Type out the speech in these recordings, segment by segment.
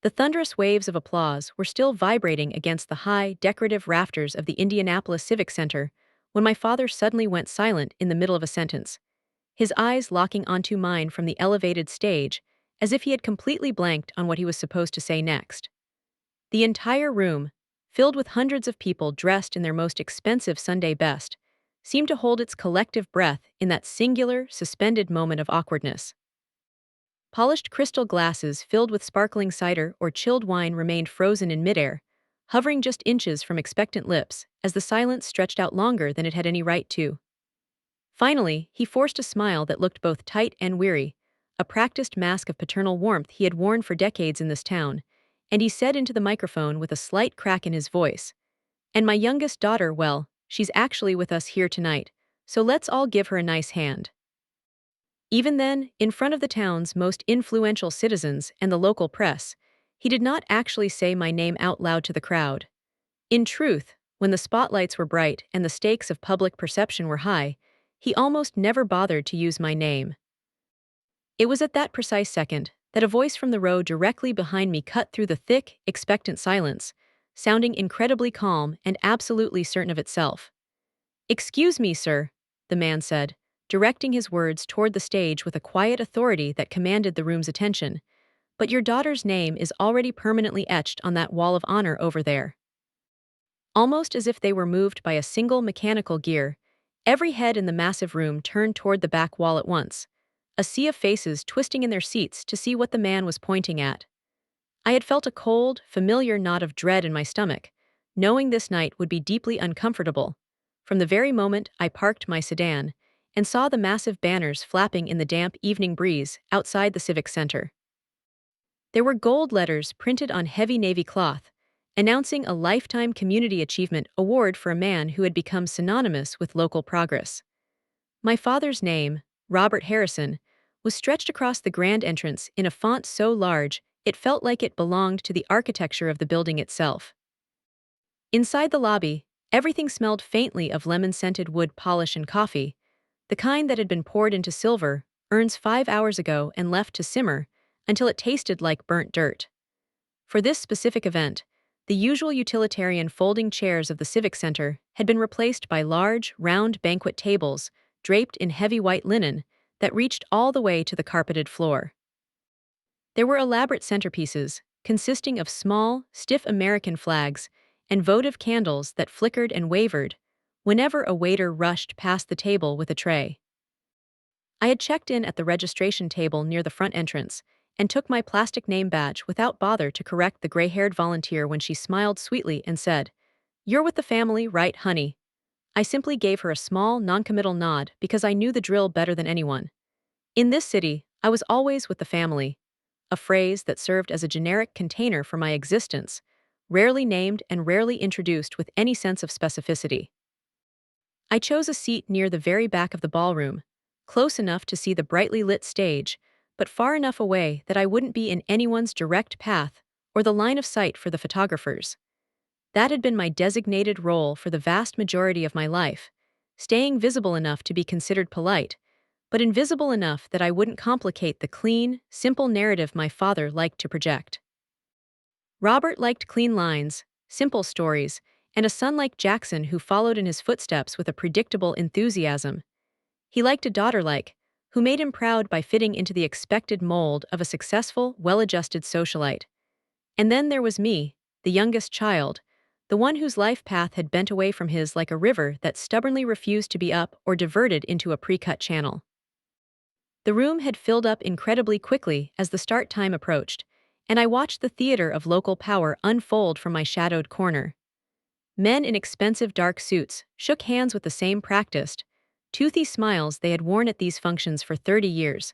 The thunderous waves of applause were still vibrating against the high, decorative rafters of the Indianapolis Civic Center when my father suddenly went silent in the middle of a sentence, his eyes locking onto mine from the elevated stage, as if he had completely blanked on what he was supposed to say next. The entire room, filled with hundreds of people dressed in their most expensive Sunday best, seemed to hold its collective breath in that singular, suspended moment of awkwardness. Polished crystal glasses filled with sparkling cider or chilled wine remained frozen in midair, hovering just inches from expectant lips as the silence stretched out longer than it had any right to. Finally, he forced a smile that looked both tight and weary, a practiced mask of paternal warmth he had worn for decades in this town, and he said into the microphone with a slight crack in his voice, "And my youngest daughter, well, she's actually with us here tonight, so let's all give her a nice hand." Even then, in front of the town's most influential citizens and the local press, he did not actually say my name out loud to the crowd. In truth, when the spotlights were bright and the stakes of public perception were high, he almost never bothered to use my name. It was at that precise second that a voice from the row directly behind me cut through the thick, expectant silence, sounding incredibly calm and absolutely certain of itself. "Excuse me, sir," the man said, directing his words toward the stage with a quiet authority that commanded the room's attention, "but your daughter's name is already permanently etched on that wall of honor over there." Almost as if they were moved by a single mechanical gear, every head in the massive room turned toward the back wall at once, a sea of faces twisting in their seats to see what the man was pointing at. I had felt a cold, familiar knot of dread in my stomach, knowing this night would be deeply uncomfortable, from the very moment I parked my sedan and saw the massive banners flapping in the damp evening breeze outside the Civic Center. There were gold letters printed on heavy navy cloth, announcing a Lifetime Community Achievement Award for a man who had become synonymous with local progress. My father's name, Robert Harrison, was stretched across the grand entrance in a font so large it felt like it belonged to the architecture of the building itself. Inside the lobby, everything smelled faintly of lemon-scented wood polish and coffee, the kind that had been poured into silver urns 5 hours ago and left to simmer until it tasted like burnt dirt. For this specific event, the usual utilitarian folding chairs of the Civic Center had been replaced by large, round banquet tables draped in heavy white linen that reached all the way to the carpeted floor. There were elaborate centerpieces, consisting of small, stiff American flags and votive candles that flickered and wavered whenever a waiter rushed past the table with a tray. I had checked in at the registration table near the front entrance and took my plastic name badge without bother to correct the gray-haired volunteer when she smiled sweetly and said, "You're with the family, right, honey?" I simply gave her a small, noncommittal nod because I knew the drill better than anyone. In this city, I was always with the family, a phrase that served as a generic container for my existence, rarely named and rarely introduced with any sense of specificity. I chose a seat near the very back of the ballroom, close enough to see the brightly lit stage, but far enough away that I wouldn't be in anyone's direct path or the line of sight for the photographers. That had been my designated role for the vast majority of my life, staying visible enough to be considered polite, but invisible enough that I wouldn't complicate the clean, simple narrative my father liked to project. Robert liked clean lines, simple stories, and a son like Jackson who followed in his footsteps with a predictable enthusiasm. He liked a daughter who made him proud by fitting into the expected mold of a successful, well-adjusted socialite. And then there was me, the youngest child, the one whose life path had bent away from his like a river that stubbornly refused to be up or diverted into a pre-cut channel. The room had filled up incredibly quickly as the start time approached, and I watched the theater of local power unfold from my shadowed corner. Men in expensive dark suits shook hands with the same practiced, toothy smiles they had worn at these functions for 30 years,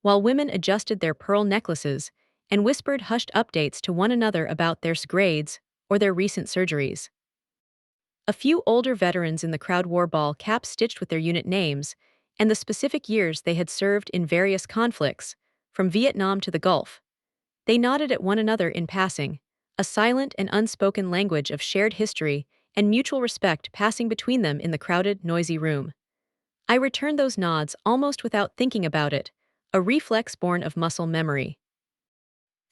while women adjusted their pearl necklaces and whispered hushed updates to one another about their grades or their recent surgeries. A few older veterans in the crowd wore ball caps stitched with their unit names and the specific years they had served in various conflicts, from Vietnam to the Gulf. They nodded at one another in passing, a silent and unspoken language of shared history and mutual respect passing between them in the crowded, noisy room. I returned those nods almost without thinking about it, a reflex born of muscle memory.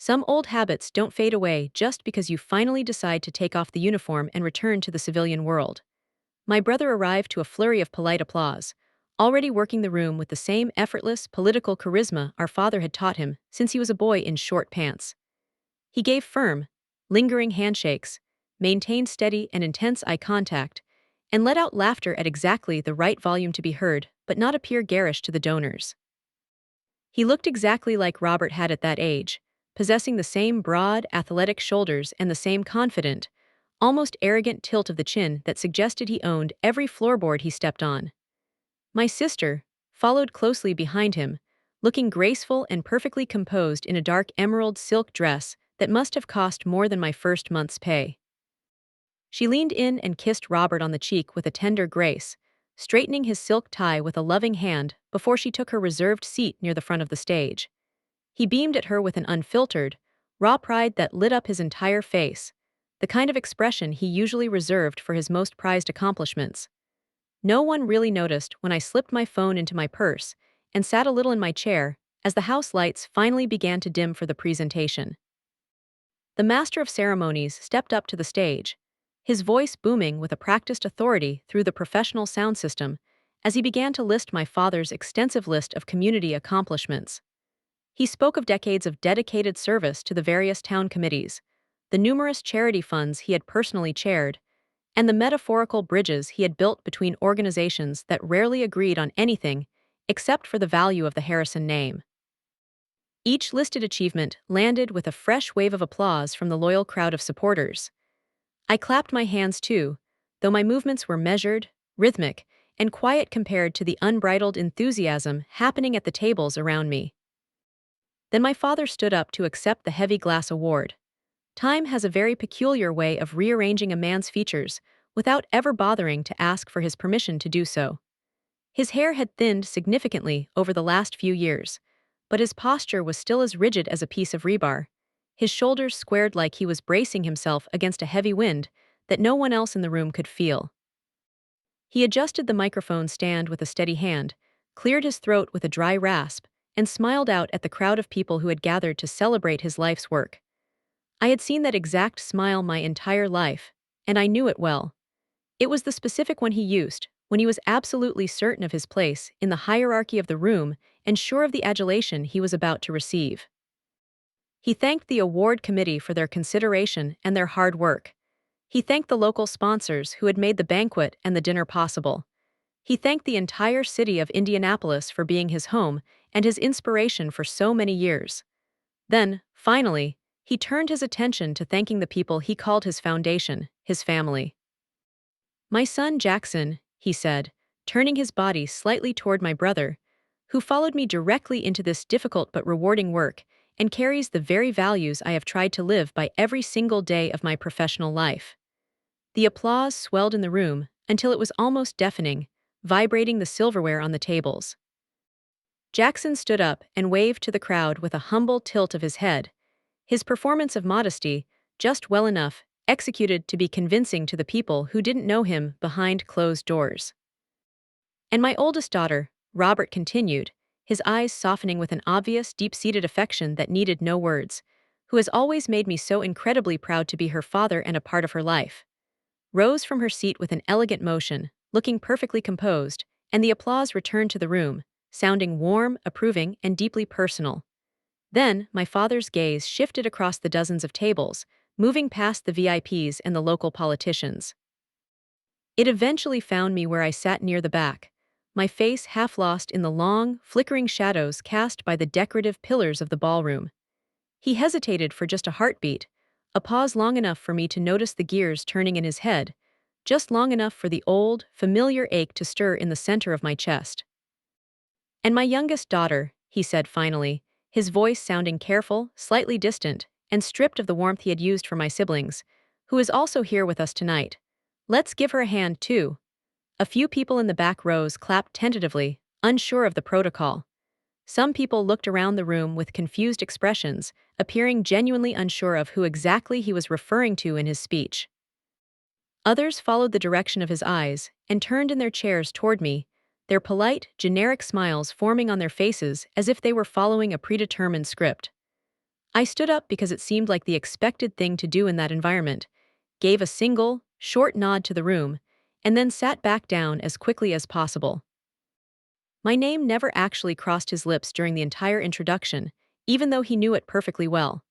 Some old habits don't fade away just because you finally decide to take off the uniform and return to the civilian world. My brother arrived to a flurry of polite applause, already working the room with the same effortless political charisma our father had taught him since he was a boy in short pants. He gave firm, lingering handshakes, maintained steady and intense eye contact, and let out laughter at exactly the right volume to be heard but not appear garish to the donors. He looked exactly like Robert had at that age, possessing the same broad, athletic shoulders and the same confident, almost arrogant tilt of the chin that suggested he owned every floorboard he stepped on. My sister followed closely behind him, looking graceful and perfectly composed in a dark emerald silk dress that must have cost more than my first month's pay. She leaned in and kissed Robert on the cheek with a tender grace, straightening his silk tie with a loving hand before she took her reserved seat near the front of the stage. He beamed at her with an unfiltered, raw pride that lit up his entire face, the kind of expression he usually reserved for his most prized accomplishments. No one really noticed when I slipped my phone into my purse and sat a little in my chair as the house lights finally began to dim for the presentation. The master of ceremonies stepped up to the stage, his voice booming with a practiced authority through the professional sound system as he began to list my father's extensive list of community accomplishments. He spoke of decades of dedicated service to the various town committees, the numerous charity funds he had personally chaired, and the metaphorical bridges he had built between organizations that rarely agreed on anything except for the value of the Harrison name. Each listed achievement landed with a fresh wave of applause from the loyal crowd of supporters. I clapped my hands too, though my movements were measured, rhythmic, and quiet compared to the unbridled enthusiasm happening at the tables around me. Then my father stood up to accept the heavy glass award. Time has a very peculiar way of rearranging a man's features without ever bothering to ask for his permission to do so. His hair had thinned significantly over the last few years, but his posture was still as rigid as a piece of rebar, his shoulders squared like he was bracing himself against a heavy wind that no one else in the room could feel. He adjusted the microphone stand with a steady hand, cleared his throat with a dry rasp, and smiled out at the crowd of people who had gathered to celebrate his life's work. I had seen that exact smile my entire life, and I knew it well. It was the specific one he used when he was absolutely certain of his place in the hierarchy of the room and sure of the adulation he was about to receive. He thanked the award committee for their consideration and their hard work. He thanked the local sponsors who had made the banquet and the dinner possible. He thanked the entire city of Indianapolis for being his home and his inspiration for so many years. Then, finally, he turned his attention to thanking the people he called his foundation, his family. "My son Jackson," he said, turning his body slightly toward my brother, "who followed me directly into this difficult but rewarding work and carries the very values I have tried to live by every single day of my professional life." The applause swelled in the room until it was almost deafening, vibrating the silverware on the tables. Jackson stood up and waved to the crowd with a humble tilt of his head, his performance of modesty, just well enough, executed to be convincing to the people who didn't know him behind closed doors. "And my oldest daughter," Robert continued, his eyes softening with an obvious, deep-seated affection that needed no words, "who has always made me so incredibly proud to be her father and a part of her life," rose from her seat with an elegant motion, looking perfectly composed, and the applause returned to the room, sounding warm, approving, and deeply personal. Then, my father's gaze shifted across the dozens of tables, moving past the VIPs and the local politicians. It eventually found me where I sat near the back, my face half lost in the long, flickering shadows cast by the decorative pillars of the ballroom. He hesitated for just a heartbeat, a pause long enough for me to notice the gears turning in his head, just long enough for the old, familiar ache to stir in the center of my chest. "And my youngest daughter," he said finally, his voice sounding careful, slightly distant, and stripped of the warmth he had used for my siblings, "who is also here with us tonight. Let's give her a hand, too." A few people in the back rows clapped tentatively, unsure of the protocol. Some people looked around the room with confused expressions, appearing genuinely unsure of who exactly he was referring to in his speech. Others followed the direction of his eyes and turned in their chairs toward me, their polite, generic smiles forming on their faces as if they were following a predetermined script. I stood up because it seemed like the expected thing to do in that environment, gave a single, short nod to the room, and then sat back down as quickly as possible. My name never actually crossed his lips during the entire introduction, even though he knew it perfectly well.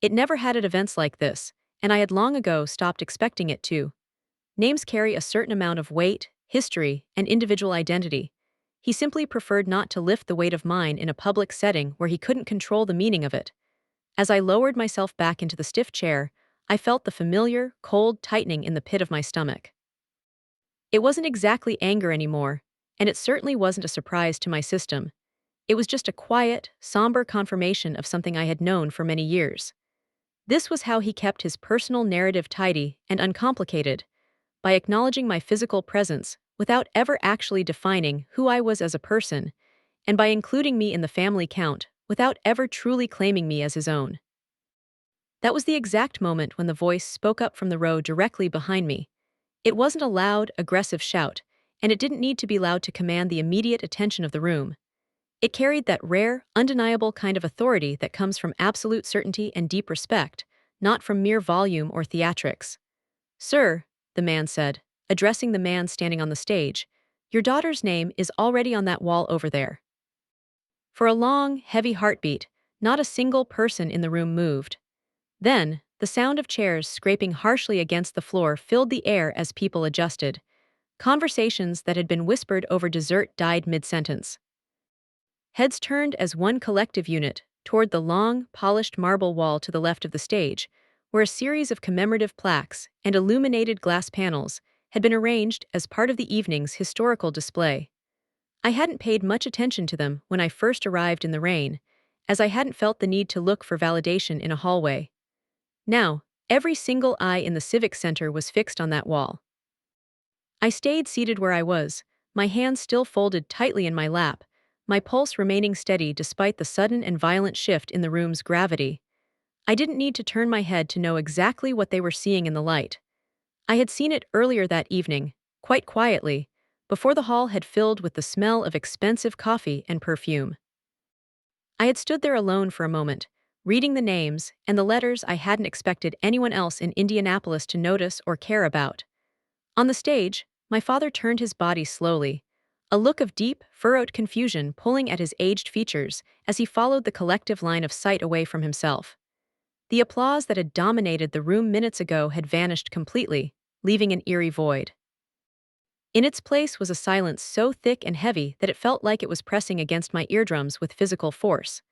It never had at events like this, and I had long ago stopped expecting it to. Names carry a certain amount of weight, history, and individual identity. He simply preferred not to lift the weight of mine in a public setting where he couldn't control the meaning of it. As I lowered myself back into the stiff chair, I felt the familiar, cold tightening in the pit of my stomach. It wasn't exactly anger anymore, and it certainly wasn't a surprise to my system. It was just a quiet, somber confirmation of something I had known for many years. This was how he kept his personal narrative tidy and uncomplicated, by acknowledging my physical presence without ever actually defining who I was as a person, and by including me in the family count without ever truly claiming me as his own. That was the exact moment when the voice spoke up from the row directly behind me. It wasn't a loud, aggressive shout, and it didn't need to be loud to command the immediate attention of the room. It carried that rare, undeniable kind of authority that comes from absolute certainty and deep respect, not from mere volume or theatrics. "Sir," the man said, addressing the man standing on the stage, "your daughter's name is already on that wall over there." For a long, heavy heartbeat, not a single person in the room moved. Then, the sound of chairs scraping harshly against the floor filled the air as people adjusted. Conversations that had been whispered over dessert died mid-sentence. Heads turned as one collective unit toward the long, polished marble wall to the left of the stage, where a series of commemorative plaques and illuminated glass panels had been arranged as part of the evening's historical display. I hadn't paid much attention to them when I first arrived in the rain, as I hadn't felt the need to look for validation in a hallway. Now, every single eye in the Civic Center was fixed on that wall. I stayed seated where I was, my hands still folded tightly in my lap, my pulse remaining steady despite the sudden and violent shift in the room's gravity. I didn't need to turn my head to know exactly what they were seeing in the light. I had seen it earlier that evening, quite quietly, before the hall had filled with the smell of expensive coffee and perfume. I had stood there alone for a moment, reading the names and the letters I hadn't expected anyone else in Indianapolis to notice or care about. On the stage, my father turned his body slowly, a look of deep, furrowed confusion pulling at his aged features as he followed the collective line of sight away from himself. The applause that had dominated the room minutes ago had vanished completely, leaving an eerie void. In its place was a silence so thick and heavy that it felt like it was pressing against my eardrums with physical force.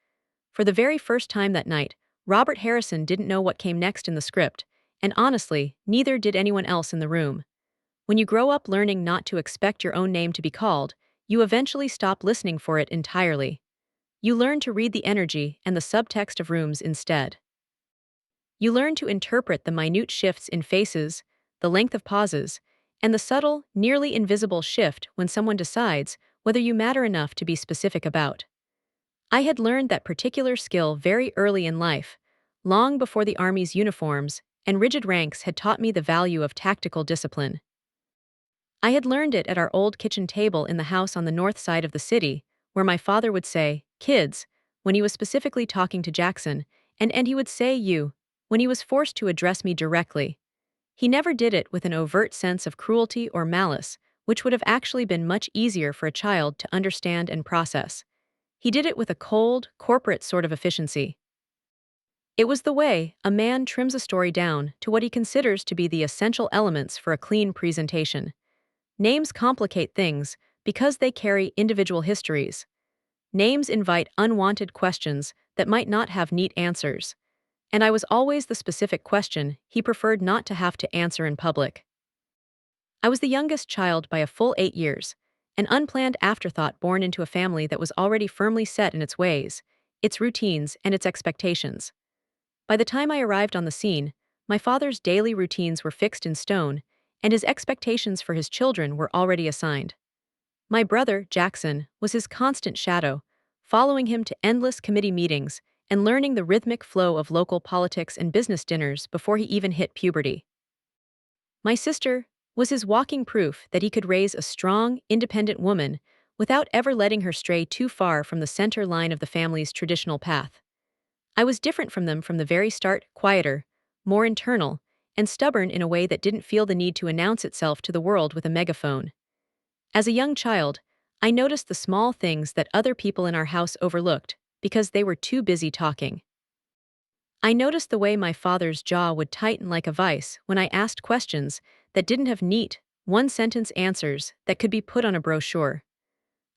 For the very first time that night, Robert Harrison didn't know what came next in the script, and honestly, neither did anyone else in the room. When you grow up learning not to expect your own name to be called, you eventually stop listening for it entirely. You learn to read the energy and the subtext of rooms instead. You learn to interpret the minute shifts in faces, the length of pauses, and the subtle, nearly invisible shift when someone decides whether you matter enough to be specific about. I had learned that particular skill very early in life, long before the Army's uniforms and rigid ranks had taught me the value of tactical discipline. I had learned it at our old kitchen table in the house on the north side of the city, where my father would say, "Kids," when he was specifically talking to Jackson, and he would say, "You," when he was forced to address me directly. He never did it with an overt sense of cruelty or malice, which would have actually been much easier for a child to understand and process. He did it with a cold, corporate sort of efficiency. It was the way a man trims a story down to what he considers to be the essential elements for a clean presentation. Names complicate things because they carry individual histories. Names invite unwanted questions that might not have neat answers. And I was always the specific question he preferred not to have to answer in public. I was the youngest child by a full 8 years, an unplanned afterthought born into a family that was already firmly set in its ways, its routines, and its expectations. By the time I arrived on the scene, my father's daily routines were fixed in stone, and his expectations for his children were already assigned. My brother, Jackson, was his constant shadow, following him to endless committee meetings and learning the rhythmic flow of local politics and business dinners before he even hit puberty. My sister was his walking proof that he could raise a strong, independent woman without ever letting her stray too far from the center line of the family's traditional path. I was different from them from the very start, quieter, more internal, and stubborn in a way that didn't feel the need to announce itself to the world with a megaphone. As a young child, I noticed the small things that other people in our house overlooked because they were too busy talking. I noticed the way my father's jaw would tighten like a vice when I asked questions that didn't have neat, one-sentence answers that could be put on a brochure.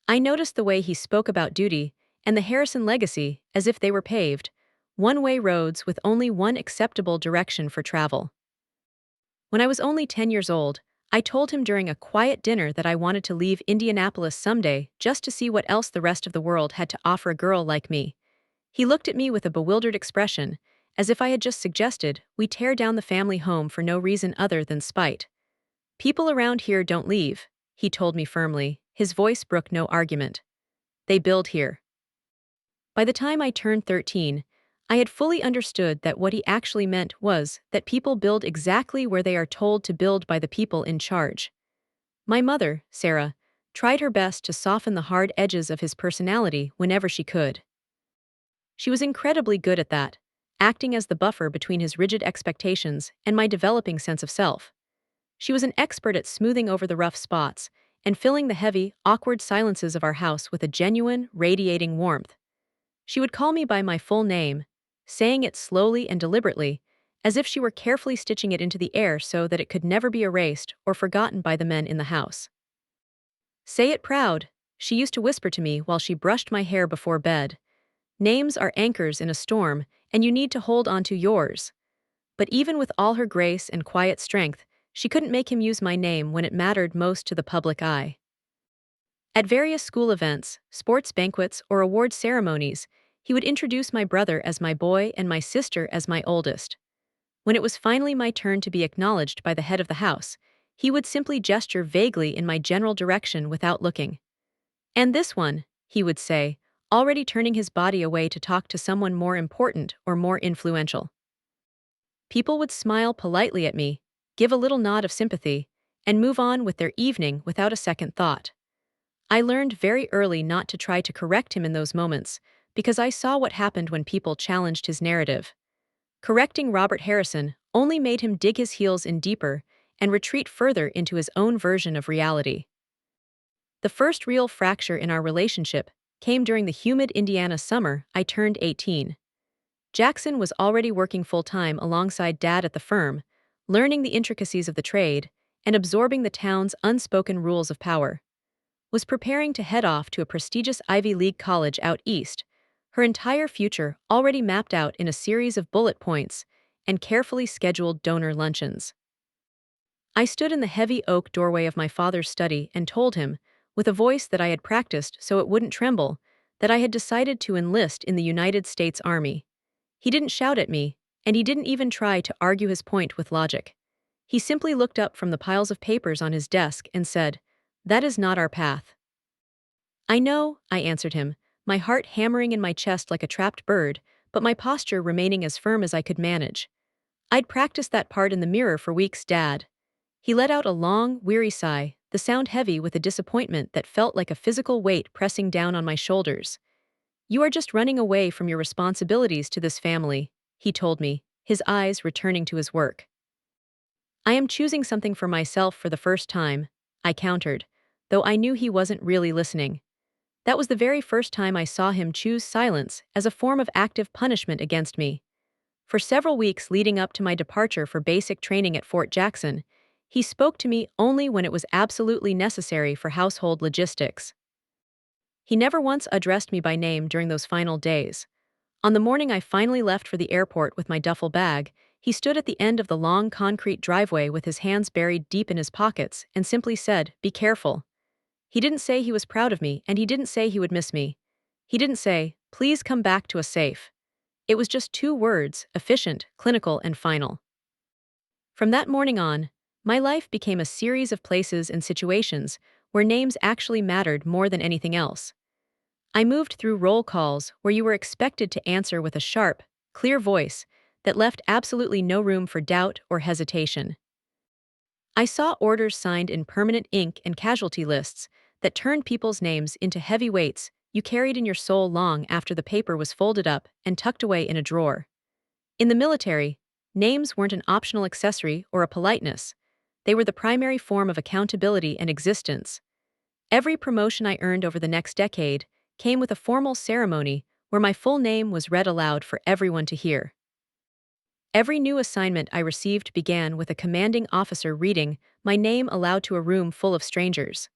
I noticed the way he spoke about duty and the Harrison legacy as if they were paved, one-way roads with only one acceptable direction for travel. When I was only 10 years old, I told him during a quiet dinner that I wanted to leave Indianapolis someday just to see what else the rest of the world had to offer a girl like me. He looked at me with a bewildered expression, as if I had just suggested we tear down the family home for no reason other than spite. People around here don't leave, he told me firmly, his voice brooked no argument. They build here. By the time I turned 13, I had fully understood that what he actually meant was that people build exactly where they are told to build by the people in charge. My mother, Sarah, tried her best to soften the hard edges of his personality whenever she could. She was incredibly good at that, acting as the buffer between his rigid expectations and my developing sense of self. She was an expert at smoothing over the rough spots and filling the heavy, awkward silences of our house with a genuine, radiating warmth. She would call me by my full name, saying it slowly and deliberately, as if she were carefully stitching it into the air so that it could never be erased or forgotten by the men in the house. "Say it proud," she used to whisper to me while she brushed my hair before bed. "Names are anchors in a storm, and you need to hold on to yours." But even with all her grace and quiet strength, she couldn't make him use my name when it mattered most to the public eye. At various school events, sports banquets, or award ceremonies, he would introduce my brother as my boy and my sister as my oldest. When it was finally my turn to be acknowledged by the head of the house, he would simply gesture vaguely in my general direction without looking. "And this one," he would say, already turning his body away to talk to someone more important or more influential. People would smile politely at me, give a little nod of sympathy, and move on with their evening without a second thought. I learned very early not to try to correct him in those moments, because I saw what happened when people challenged his narrative. Correcting Robert Harrison only made him dig his heels in deeper and retreat further into his own version of reality. The first real fracture in our relationship came during the humid Indiana summer I turned 18. Jackson was already working full-time alongside Dad at the firm, learning the intricacies of the trade and absorbing the town's unspoken rules of power. Was preparing to head off to a prestigious Ivy League college out east, her entire future already mapped out in a series of bullet points and carefully scheduled donor luncheons. I stood in the heavy oak doorway of my father's study and told him, with a voice that I had practiced so it wouldn't tremble, that I had decided to enlist in the United States Army. He didn't shout at me, and he didn't even try to argue his point with logic. He simply looked up from the piles of papers on his desk and said, "That is not our path." "I know," I answered him, my heart hammering in my chest like a trapped bird, but my posture remaining as firm as I could manage. "I'd practiced that part in the mirror for weeks, Dad." He let out a long, weary sigh, the sound heavy with a disappointment that felt like a physical weight pressing down on my shoulders. "You are just running away from your responsibilities to this family," he told me, his eyes returning to his work. "I am choosing something for myself for the first time," I countered, though I knew he wasn't really listening. That was the very first time I saw him choose silence as a form of active punishment against me. For several weeks leading up to my departure for basic training at Fort Jackson, he spoke to me only when it was absolutely necessary for household logistics. He never once addressed me by name during those final days. On the morning I finally left for the airport with my duffel bag, he stood at the end of the long concrete driveway with his hands buried deep in his pockets and simply said, "Be careful." He didn't say he was proud of me, and he didn't say he would miss me. He didn't say, "Please come back to us safe." It was just two words, efficient, clinical, and final. From that morning on, my life became a series of places and situations where names actually mattered more than anything else. I moved through roll calls where you were expected to answer with a sharp, clear voice that left absolutely no room for doubt or hesitation. I saw orders signed in permanent ink and casualty lists that turned people's names into heavy weights you carried in your soul long after the paper was folded up and tucked away in a drawer. In the military, names weren't an optional accessory or a politeness. They were the primary form of accountability and existence. Every promotion I earned over the next decade came with a formal ceremony where my full name was read aloud for everyone to hear. Every new assignment I received began with a commanding officer reading my name aloud to a room full of strangers.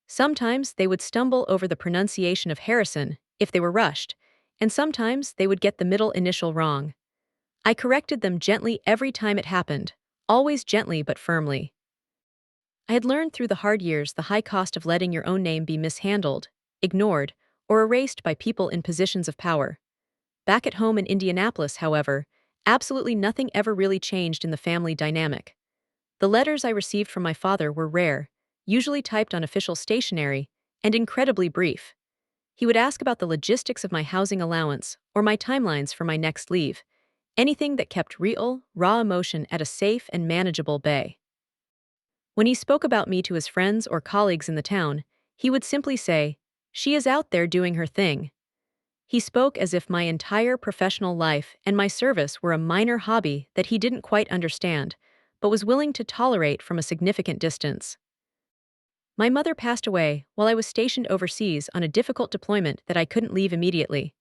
Sometimes they would stumble over the pronunciation of Harrison if they were rushed, and sometimes they would get the middle initial wrong. I corrected them gently every time it happened, always gently but firmly. I had learned through the hard years the high cost of letting your own name be mishandled, ignored, or erased by people in positions of power. Back at home in Indianapolis, however, absolutely nothing ever really changed in the family dynamic. The letters I received from my father were rare, usually typed on official stationery, and incredibly brief. He would ask about the logistics of my housing allowance or my timelines for my next leave, anything that kept real, raw emotion at a safe and manageable bay. When he spoke about me to his friends or colleagues in the town, he would simply say, "She is out there doing her thing." He spoke as if my entire professional life and my service were a minor hobby that he didn't quite understand, but was willing to tolerate from a significant distance. My mother passed away while I was stationed overseas on a difficult deployment that I couldn't leave immediately.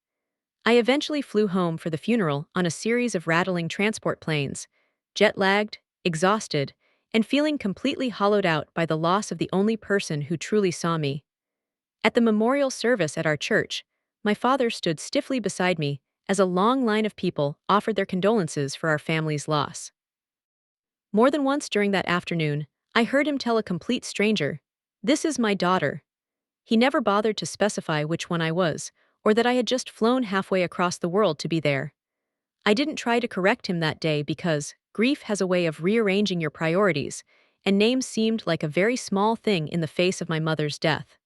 I eventually flew home for the funeral on a series of rattling transport planes, jet-lagged, exhausted, and feeling completely hollowed out by the loss of the only person who truly saw me. At the memorial service at our church, my father stood stiffly beside me as a long line of people offered their condolences for our family's loss. More than once during that afternoon, I heard him tell a complete stranger, "This is my daughter." He never bothered to specify which one I was, or that I had just flown halfway across the world to be there. I didn't try to correct him that day because grief has a way of rearranging your priorities, and names seemed like a very small thing in the face of my mother's death.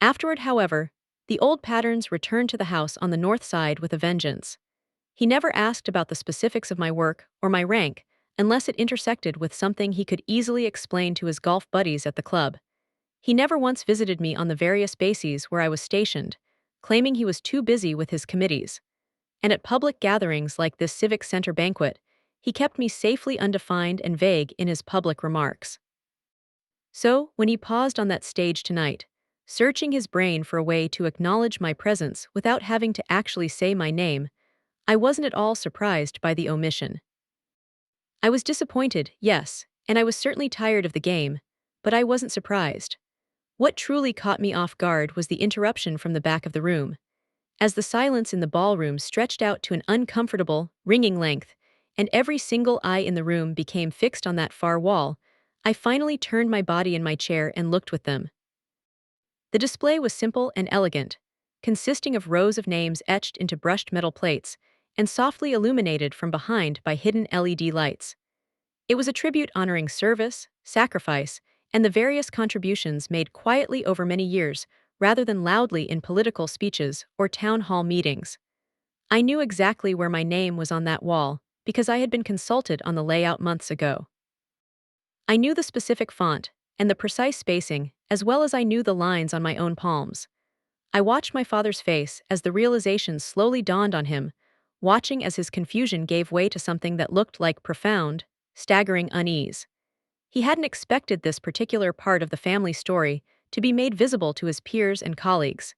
Afterward, however, the old patterns returned to the house on the north side with a vengeance. He never asked about the specifics of my work or my rank unless it intersected with something he could easily explain to his golf buddies at the club. He never once visited me on the various bases where I was stationed, claiming he was too busy with his committees. And at public gatherings like this Civic Center banquet, he kept me safely undefined and vague in his public remarks. So, when he paused on that stage tonight, searching his brain for a way to acknowledge my presence without having to actually say my name, I wasn't at all surprised by the omission. I was disappointed, yes, and I was certainly tired of the game, but I wasn't surprised. What truly caught me off guard was the interruption from the back of the room. As the silence in the ballroom stretched out to an uncomfortable, ringing length, and every single eye in the room became fixed on that far wall, I finally turned my body in my chair and looked with them. The display was simple and elegant, consisting of rows of names etched into brushed metal plates and softly illuminated from behind by hidden LED lights. It was a tribute honoring service, sacrifice, and the various contributions made quietly over many years rather than loudly in political speeches or town hall meetings. I knew exactly where my name was on that wall because I had been consulted on the layout months ago. I knew the specific font and the precise spacing as well as I knew the lines on my own palms. I watched my father's face as the realization slowly dawned on him, watching as his confusion gave way to something that looked like profound, staggering unease. He hadn't expected this particular part of the family story to be made visible to his peers and colleagues.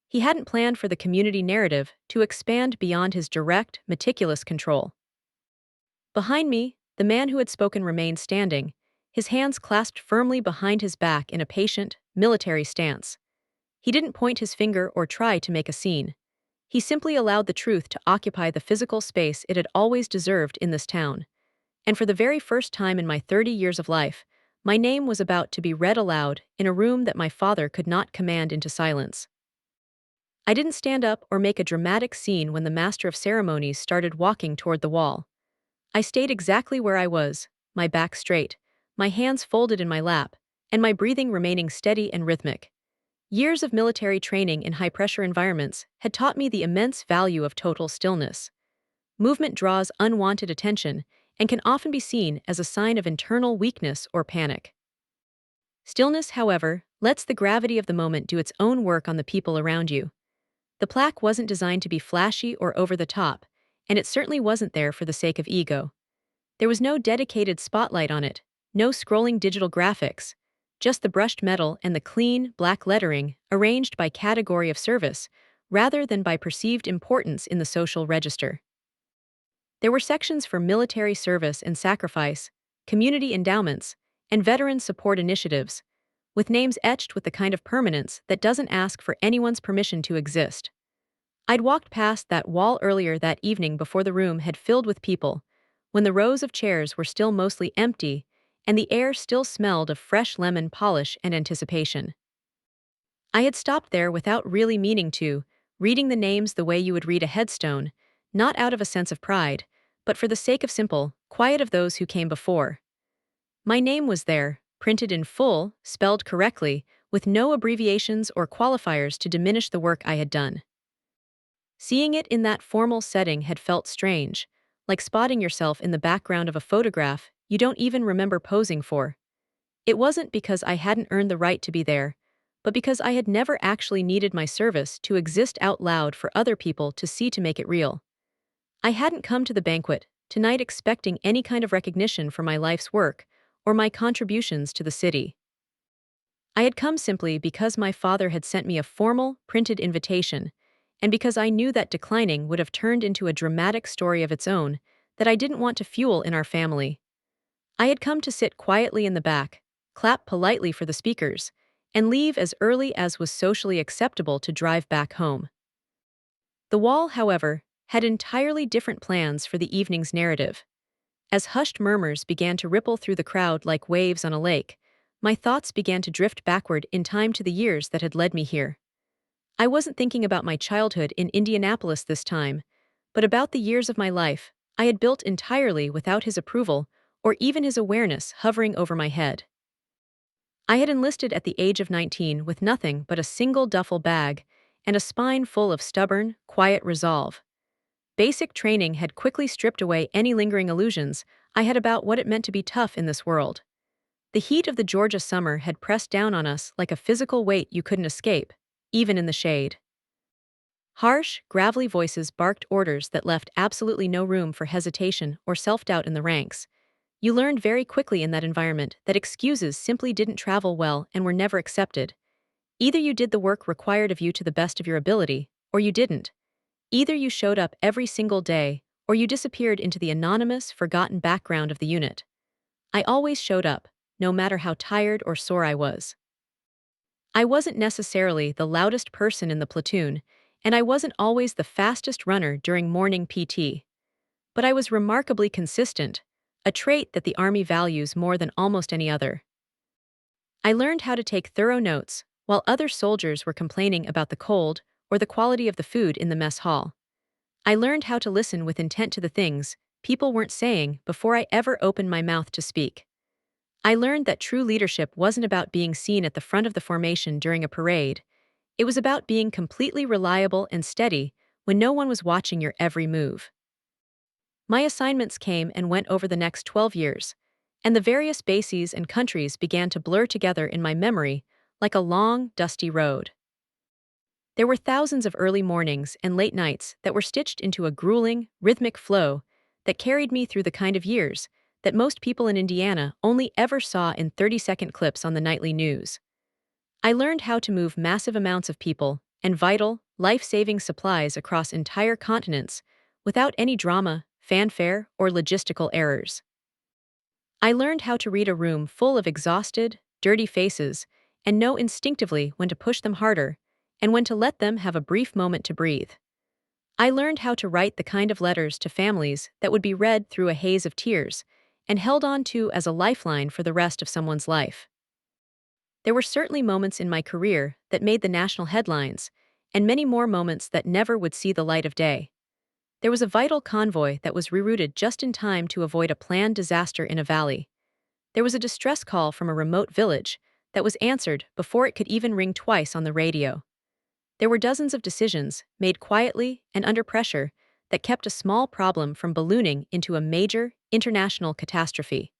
He hadn't planned for the community narrative to expand beyond his direct, meticulous control. Behind me, the man who had spoken remained standing, his hands clasped firmly behind his back in a patient, military stance. He didn't point his finger or try to make a scene. He simply allowed the truth to occupy the physical space it had always deserved in this town. And for the very first time in my 30 years of life, my name was about to be read aloud in a room that my father could not command into silence. I didn't stand up or make a dramatic scene when the master of ceremonies started walking toward the wall. I stayed exactly where I was, my back straight, my hands folded in my lap, and my breathing remaining steady and rhythmic. Years of military training in high-pressure environments had taught me the immense value of total stillness. Movement draws unwanted attention and can often be seen as a sign of internal weakness or panic. Stillness, however, lets the gravity of the moment do its own work on the people around you. The plaque wasn't designed to be flashy or over the top, and it certainly wasn't there for the sake of ego. There was no dedicated spotlight on it, no scrolling digital graphics, just the brushed metal and the clean, black lettering arranged by category of service, rather than by perceived importance in the social register. There were sections for military service and sacrifice, community endowments, and veteran support initiatives, with names etched with the kind of permanence that doesn't ask for anyone's permission to exist. I'd walked past that wall earlier that evening before the room had filled with people, when the rows of chairs were still mostly empty, and the air still smelled of fresh lemon polish and anticipation. I had stopped there without really meaning to, reading the names the way you would read a headstone, not out of a sense of pride, but for the sake of simple, quiet of those who came before. My name was there, printed in full, spelled correctly, with no abbreviations or qualifiers to diminish the work I had done. Seeing it in that formal setting had felt strange, like spotting yourself in the background of a photograph you don't even remember posing for. It wasn't because I hadn't earned the right to be there, but because I had never actually needed my service to exist out loud for other people to see to make it real. I hadn't come to the banquet tonight expecting any kind of recognition for my life's work or my contributions to the city. I had come simply because my father had sent me a formal, printed invitation, and because I knew that declining would have turned into a dramatic story of its own that I didn't want to fuel in our family. I had come to sit quietly in the back, clap politely for the speakers, and leave as early as was socially acceptable to drive back home. The wall, however, had entirely different plans for the evening's narrative. As hushed murmurs began to ripple through the crowd like waves on a lake, my thoughts began to drift backward in time to the years that had led me here. I wasn't thinking about my childhood in Indianapolis this time, but about the years of my life I had built entirely without his approval or even his awareness hovering over my head. I had enlisted at the age of 19 with nothing but a single duffel bag and a spine full of stubborn, quiet resolve. Basic training had quickly stripped away any lingering illusions I had about what it meant to be tough in this world. The heat of the Georgia summer had pressed down on us like a physical weight you couldn't escape, even in the shade. Harsh, gravelly voices barked orders that left absolutely no room for hesitation or self-doubt in the ranks. You learned very quickly in that environment that excuses simply didn't travel well and were never accepted. Either you did the work required of you to the best of your ability, or you didn't. Either you showed up every single day, or you disappeared into the anonymous, forgotten background of the unit. I always showed up, no matter how tired or sore I was. I wasn't necessarily the loudest person in the platoon, and I wasn't always the fastest runner during morning PT. But I was remarkably consistent, a trait that the Army values more than almost any other. I learned how to take thorough notes, while other soldiers were complaining about the cold or the quality of the food in the mess hall. I learned how to listen with intent to the things people weren't saying before I ever opened my mouth to speak. I learned that true leadership wasn't about being seen at the front of the formation during a parade. It was about being completely reliable and steady when no one was watching your every move. My assignments came and went over the next 12 years, and the various bases and countries began to blur together in my memory like a long, dusty road. There were thousands of early mornings and late nights that were stitched into a grueling, rhythmic flow that carried me through the kind of years that most people in Indiana only ever saw in 30-second clips on the nightly news. I learned how to move massive amounts of people and vital, life-saving supplies across entire continents without any drama, fanfare, or logistical errors. I learned how to read a room full of exhausted, dirty faces and know instinctively when to push them harder and when to let them have a brief moment to breathe. I learned how to write the kind of letters to families that would be read through a haze of tears and held on to as a lifeline for the rest of someone's life. There were certainly moments in my career that made the national headlines, and many more moments that never would see the light of day. There was a vital convoy that was rerouted just in time to avoid a planned disaster in a valley. There was a distress call from a remote village that was answered before it could even ring twice on the radio. There were dozens of decisions, made quietly and under pressure, that kept a small problem from ballooning into a major, international catastrophe.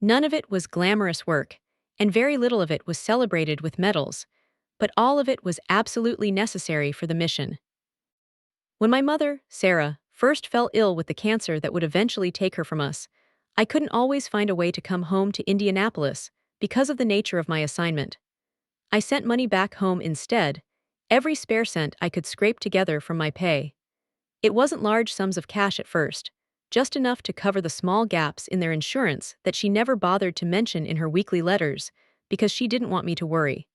None of it was glamorous work, and very little of it was celebrated with medals, but all of it was absolutely necessary for the mission. When my mother, Sarah, first fell ill with the cancer that would eventually take her from us, I couldn't always find a way to come home to Indianapolis because of the nature of my assignment. I sent money back home instead, every spare cent I could scrape together from my pay. It wasn't large sums of cash at first, just enough to cover the small gaps in their insurance that she never bothered to mention in her weekly letters because she didn't want me to worry.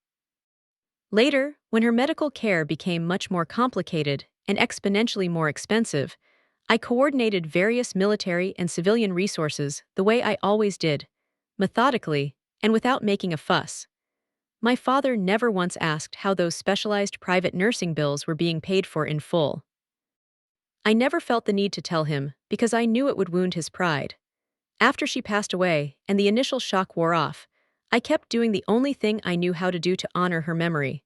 Later, when her medical care became much more complicated and exponentially more expensive, I coordinated various military and civilian resources the way I always did, methodically and without making a fuss. My father never once asked how those specialized private nursing bills were being paid for in full. I never felt the need to tell him because I knew it would wound his pride. After she passed away and the initial shock wore off, I kept doing the only thing I knew how to do to honor her memory.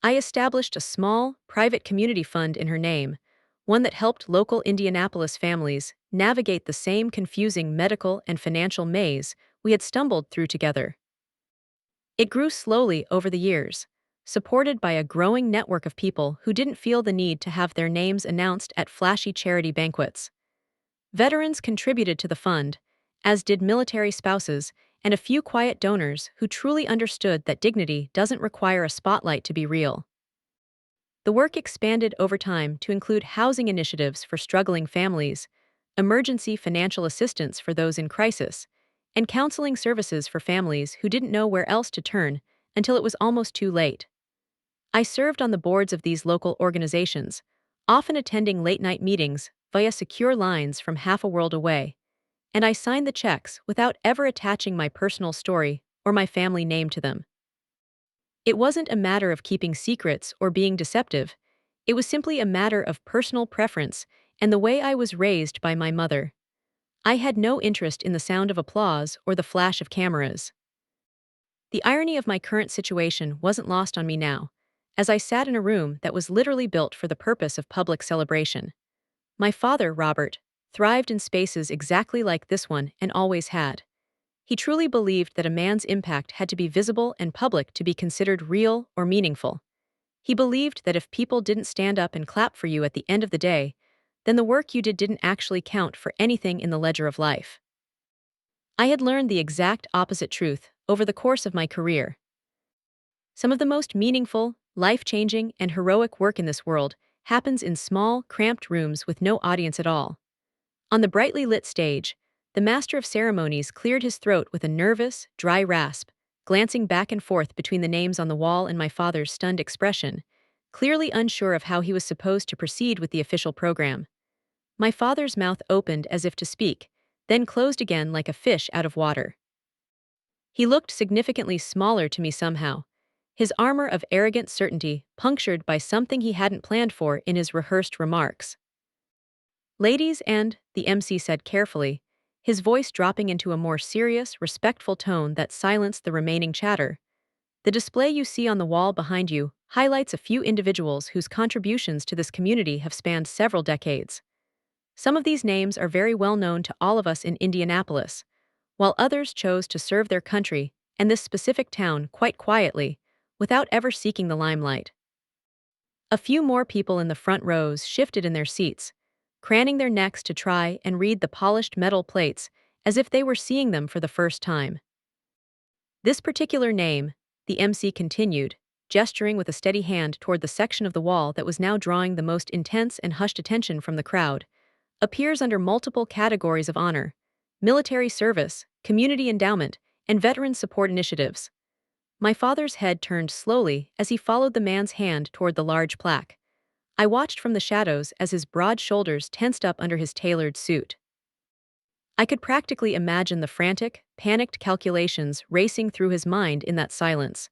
I established a small, private community fund in her name, one that helped local Indianapolis families navigate the same confusing medical and financial maze we had stumbled through together. It grew slowly over the years, supported by a growing network of people who didn't feel the need to have their names announced at flashy charity banquets. Veterans contributed to the fund, as did military spouses and a few quiet donors who truly understood that dignity doesn't require a spotlight to be real. The work expanded over time to include housing initiatives for struggling families, emergency financial assistance for those in crisis, and counseling services for families who didn't know where else to turn until it was almost too late. I served on the boards of these local organizations, often attending late-night meetings via secure lines from half a world away, and I signed the checks without ever attaching my personal story or my family name to them. It wasn't a matter of keeping secrets or being deceptive. It was simply a matter of personal preference and the way I was raised by my mother. I had no interest in the sound of applause or the flash of cameras. The irony of my current situation wasn't lost on me now, as I sat in a room that was literally built for the purpose of public celebration. My father, Robert, thrived in spaces exactly like this one and always had. He truly believed that a man's impact had to be visible and public to be considered real or meaningful. He believed that if people didn't stand up and clap for you at the end of the day, then the work you did didn't actually count for anything in the ledger of life. I had learned the exact opposite truth over the course of my career. Some of the most meaningful, life-changing, and heroic work in this world happens in small, cramped rooms with no audience at all. On the brightly lit stage, the master of ceremonies cleared his throat with a nervous, dry rasp, glancing back and forth between the names on the wall and my father's stunned expression, clearly unsure of how he was supposed to proceed with the official program. My father's mouth opened as if to speak, then closed again like a fish out of water. He looked significantly smaller to me somehow, his armor of arrogant certainty punctured by something he hadn't planned for in his rehearsed remarks. "Ladies and," the MC said carefully, his voice dropping into a more serious, respectful tone that silenced the remaining chatter. "The display you see on the wall behind you highlights a few individuals whose contributions to this community have spanned several decades. Some of these names are very well known to all of us in Indianapolis, while others chose to serve their country and this specific town quite quietly, without ever seeking the limelight." A few more people in the front rows shifted in their seats, craning their necks to try and read the polished metal plates as if they were seeing them for the first time. "This particular name," the MC continued, gesturing with a steady hand toward the section of the wall that was now drawing the most intense and hushed attention from the crowd, "appears under multiple categories of honor: military service, community endowment, and veteran support initiatives." My father's head turned slowly as he followed the man's hand toward the large plaque. I watched from the shadows as his broad shoulders tensed up under his tailored suit. I could practically imagine the frantic, panicked calculations racing through his mind in that silence.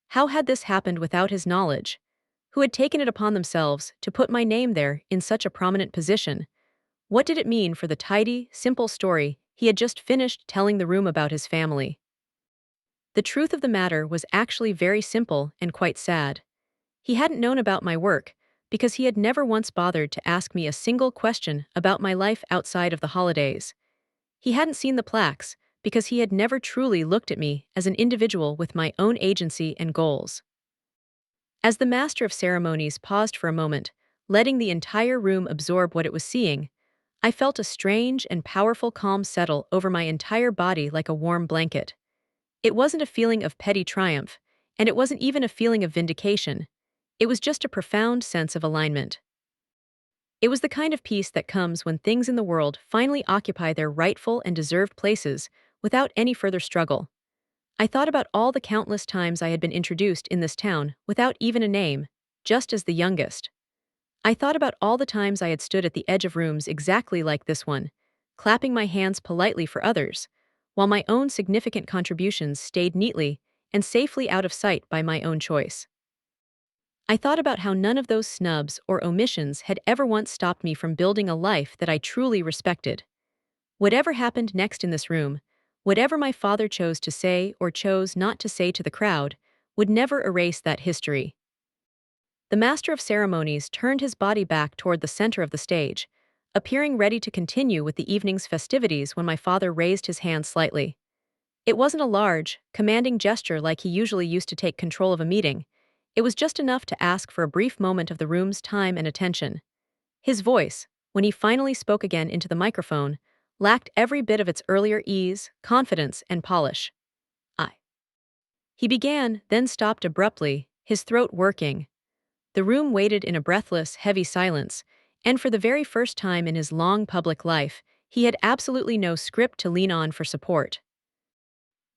How had this happened without his knowledge? Who had taken it upon themselves to put my name there in such a prominent position? What did it mean for the tidy, simple story he had just finished telling the room about his family? The truth of the matter was actually very simple and quite sad. He hadn't known about my work because he had never once bothered to ask me a single question about my life outside of the holidays. He hadn't seen the plaques because he had never truly looked at me as an individual with my own agency and goals. As the master of ceremonies paused for a moment, letting the entire room absorb what it was seeing, I felt a strange and powerful calm settle over my entire body like a warm blanket. It wasn't a feeling of petty triumph, and it wasn't even a feeling of vindication. It was just a profound sense of alignment. It was the kind of peace that comes when things in the world finally occupy their rightful and deserved places without any further struggle. I thought about all the countless times I had been introduced in this town without even a name, just as the youngest. I thought about all the times I had stood at the edge of rooms exactly like this one, clapping my hands politely for others, while my own significant contributions stayed neatly and safely out of sight by my own choice. I thought about how none of those snubs or omissions had ever once stopped me from building a life that I truly respected. Whatever happened next in this room, whatever my father chose to say or chose not to say to the crowd, would never erase that history. The master of ceremonies turned his body back toward the center of the stage, appearing ready to continue with the evening's festivities when my father raised his hand slightly. It wasn't a large, commanding gesture like he usually used to take control of a meeting. It was just enough to ask for a brief moment of the room's time and attention. His voice, when he finally spoke again into the microphone, lacked every bit of its earlier ease, confidence, and polish. I. He began, then stopped abruptly, his throat working. The room waited in a breathless, heavy silence, and for the very first time in his long public life, he had absolutely no script to lean on for support.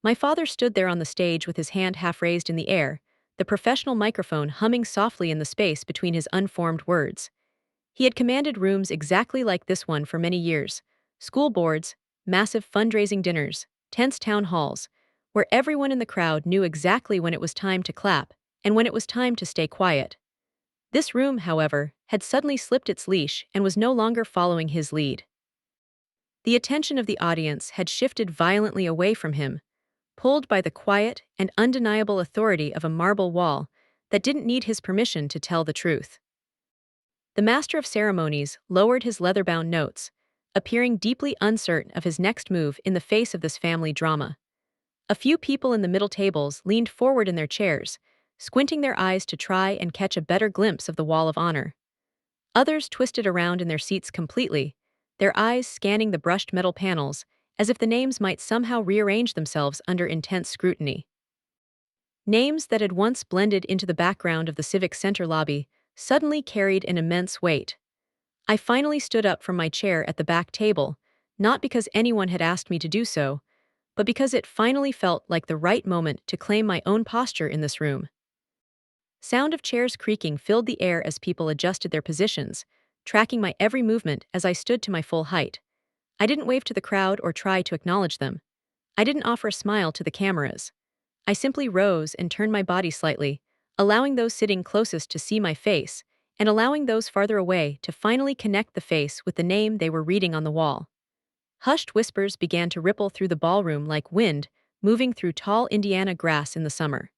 My father stood there on the stage with his hand half raised in the air, the professional microphone humming softly in the space between his unformed words. He had commanded rooms exactly like this one for many years: school boards, massive fundraising dinners, tense town halls, where everyone in the crowd knew exactly when it was time to clap and when it was time to stay quiet. This room, however, had suddenly slipped its leash and was no longer following his lead. The attention of the audience had shifted violently away from him, pulled by the quiet and undeniable authority of a marble wall that didn't need his permission to tell the truth. The master of ceremonies lowered his leather-bound notes, appearing deeply uncertain of his next move in the face of this family drama. A few people in the middle tables leaned forward in their chairs, squinting their eyes to try and catch a better glimpse of the wall of honor. Others twisted around in their seats completely, their eyes scanning the brushed metal panels as if the names might somehow rearrange themselves under intense scrutiny. Names that had once blended into the background of the Civic Center lobby suddenly carried an immense weight. I finally stood up from my chair at the back table, not because anyone had asked me to do so, but because it finally felt like the right moment to claim my own posture in this room. Sound of chairs creaking filled the air as people adjusted their positions, tracking my every movement as I stood to my full height. I didn't wave to the crowd or try to acknowledge them. I didn't offer a smile to the cameras. I simply rose and turned my body slightly, allowing those sitting closest to see my face, and allowing those farther away to finally connect the face with the name they were reading on the wall. Hushed whispers began to ripple through the ballroom like wind, moving through tall Indiana grass in the summer.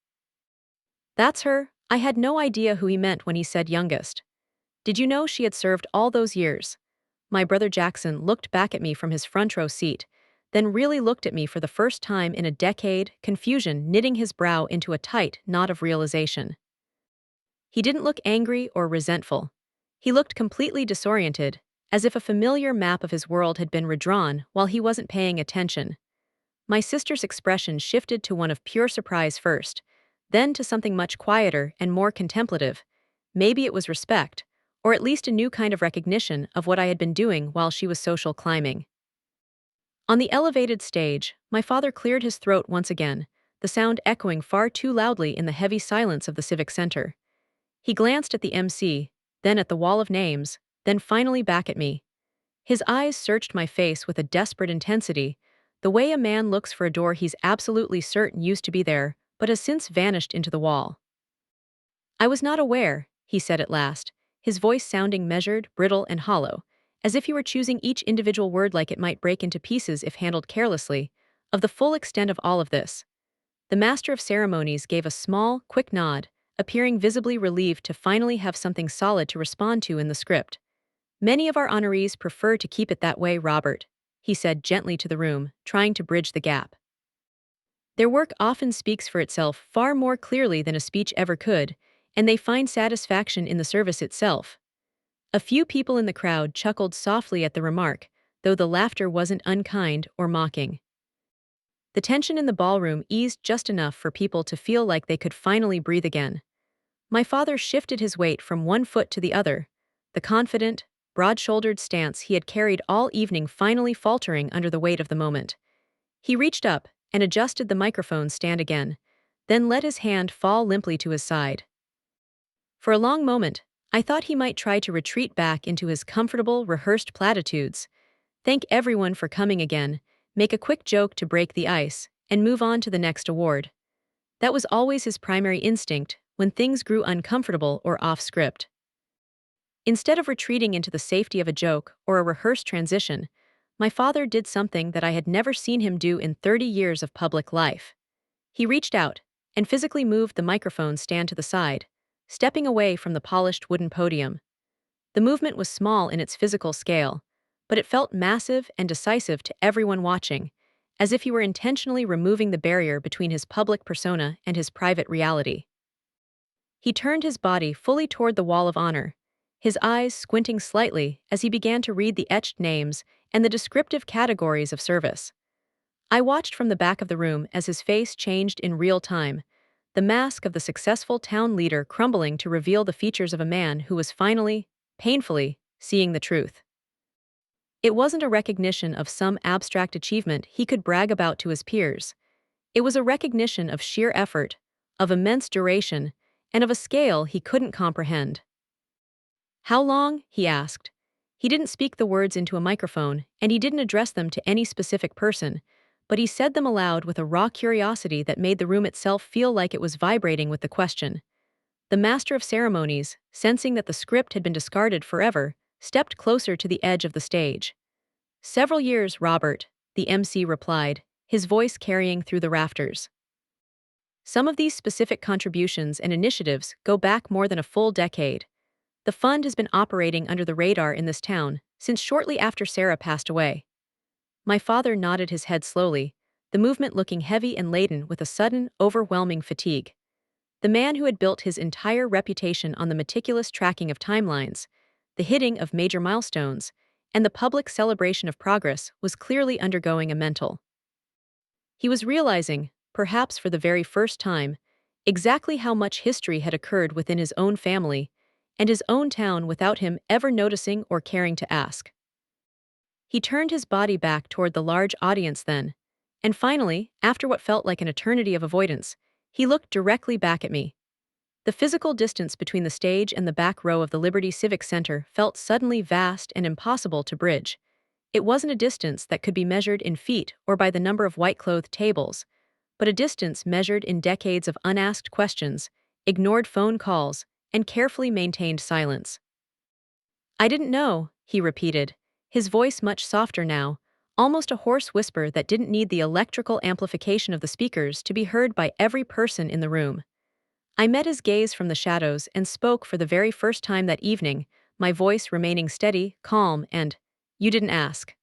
"That's her." I had no idea who he meant when he said youngest. "Did you know she had served all those years?" My brother Jackson looked back at me from his front row seat, then really looked at me for the first time in a decade, confusion knitting his brow into a tight knot of realization. He didn't look angry or resentful. He looked completely disoriented, as if a familiar map of his world had been redrawn while he wasn't paying attention. My sister's expression shifted to one of pure surprise first, then to something much quieter and more contemplative. Maybe it was respect, or at least a new kind of recognition of what I had been doing while she was social climbing. On the elevated stage, my father cleared his throat once again, the sound echoing far too loudly in the heavy silence of the Civic Center. He glanced at the MC, then at the wall of names, then finally back at me. His eyes searched my face with a desperate intensity, the way a man looks for a door he's absolutely certain used to be there, but has since vanished into the wall. "I was not aware," he said at last, his voice sounding measured, brittle, and hollow, as if he were choosing each individual word like it might break into pieces if handled carelessly, "of the full extent of all of this." The master of ceremonies gave a small, quick nod, appearing visibly relieved to finally have something solid to respond to in the script. "Many of our honorees prefer to keep it that way, Robert," he said gently to the room, trying to bridge the gap. Their work often speaks for itself far more clearly than a speech ever could, and they find satisfaction in the service itself. A few people in the crowd chuckled softly at the remark, though the laughter wasn't unkind or mocking. The tension in the ballroom eased just enough for people to feel like they could finally breathe again. My father shifted his weight from one foot to the other, the confident, broad-shouldered stance he had carried all evening finally faltering under the weight of the moment. He reached up and adjusted the microphone stand again, then let his hand fall limply to his side. For a long moment, I thought he might try to retreat back into his comfortable, rehearsed platitudes, thank everyone for coming again, make a quick joke to break the ice, and move on to the next award. That was always his primary instinct when things grew uncomfortable or off-script. Instead of retreating into the safety of a joke or a rehearsed transition, my father did something that I had never seen him do in 30 years of public life. He reached out and physically moved the microphone stand to the side, stepping away from the polished wooden podium. The movement was small in its physical scale, but it felt massive and decisive to everyone watching, as if he were intentionally removing the barrier between his public persona and his private reality. He turned his body fully toward the wall of honor, his eyes squinting slightly as he began to read the etched names and the descriptive categories of service. I watched from the back of the room as his face changed in real time, the mask of the successful town leader crumbling to reveal the features of a man who was finally, painfully, seeing the truth. It wasn't a recognition of some abstract achievement he could brag about to his peers. It was a recognition of sheer effort, of immense duration, and of a scale he couldn't comprehend. "How long?" he asked. He didn't speak the words into a microphone, and he didn't address them to any specific person, but he said them aloud with a raw curiosity that made the room itself feel like it was vibrating with the question. The master of ceremonies, sensing that the script had been discarded forever, stepped closer to the edge of the stage. "Several years, Robert," the MC replied, his voice carrying through the rafters. Some of these specific contributions and initiatives go back more than a full decade. The fund has been operating under the radar in this town since shortly after Sarah passed away. My father nodded his head slowly, the movement looking heavy and laden with a sudden, overwhelming fatigue. The man who had built his entire reputation on the meticulous tracking of timelines, the hitting of major milestones, and the public celebration of progress was clearly undergoing a mental. He was realizing, perhaps for the very first time, exactly how much history had occurred within his own family and his own town without him ever noticing or caring to ask. He turned his body back toward the large audience then, and finally, after what felt like an eternity of avoidance, he looked directly back at me. The physical distance between the stage and the back row of the Liberty Civic Center felt suddenly vast and impossible to bridge. It wasn't a distance that could be measured in feet or by the number of white-clothed tables, but a distance measured in decades of unasked questions, ignored phone calls, and carefully maintained silence. "I didn't know," he repeated, his voice much softer now, almost a hoarse whisper that didn't need the electrical amplification of the speakers to be heard by every person in the room. I met his gaze from the shadows and spoke for the very first time that evening, my voice remaining steady, calm, and, "You didn't ask."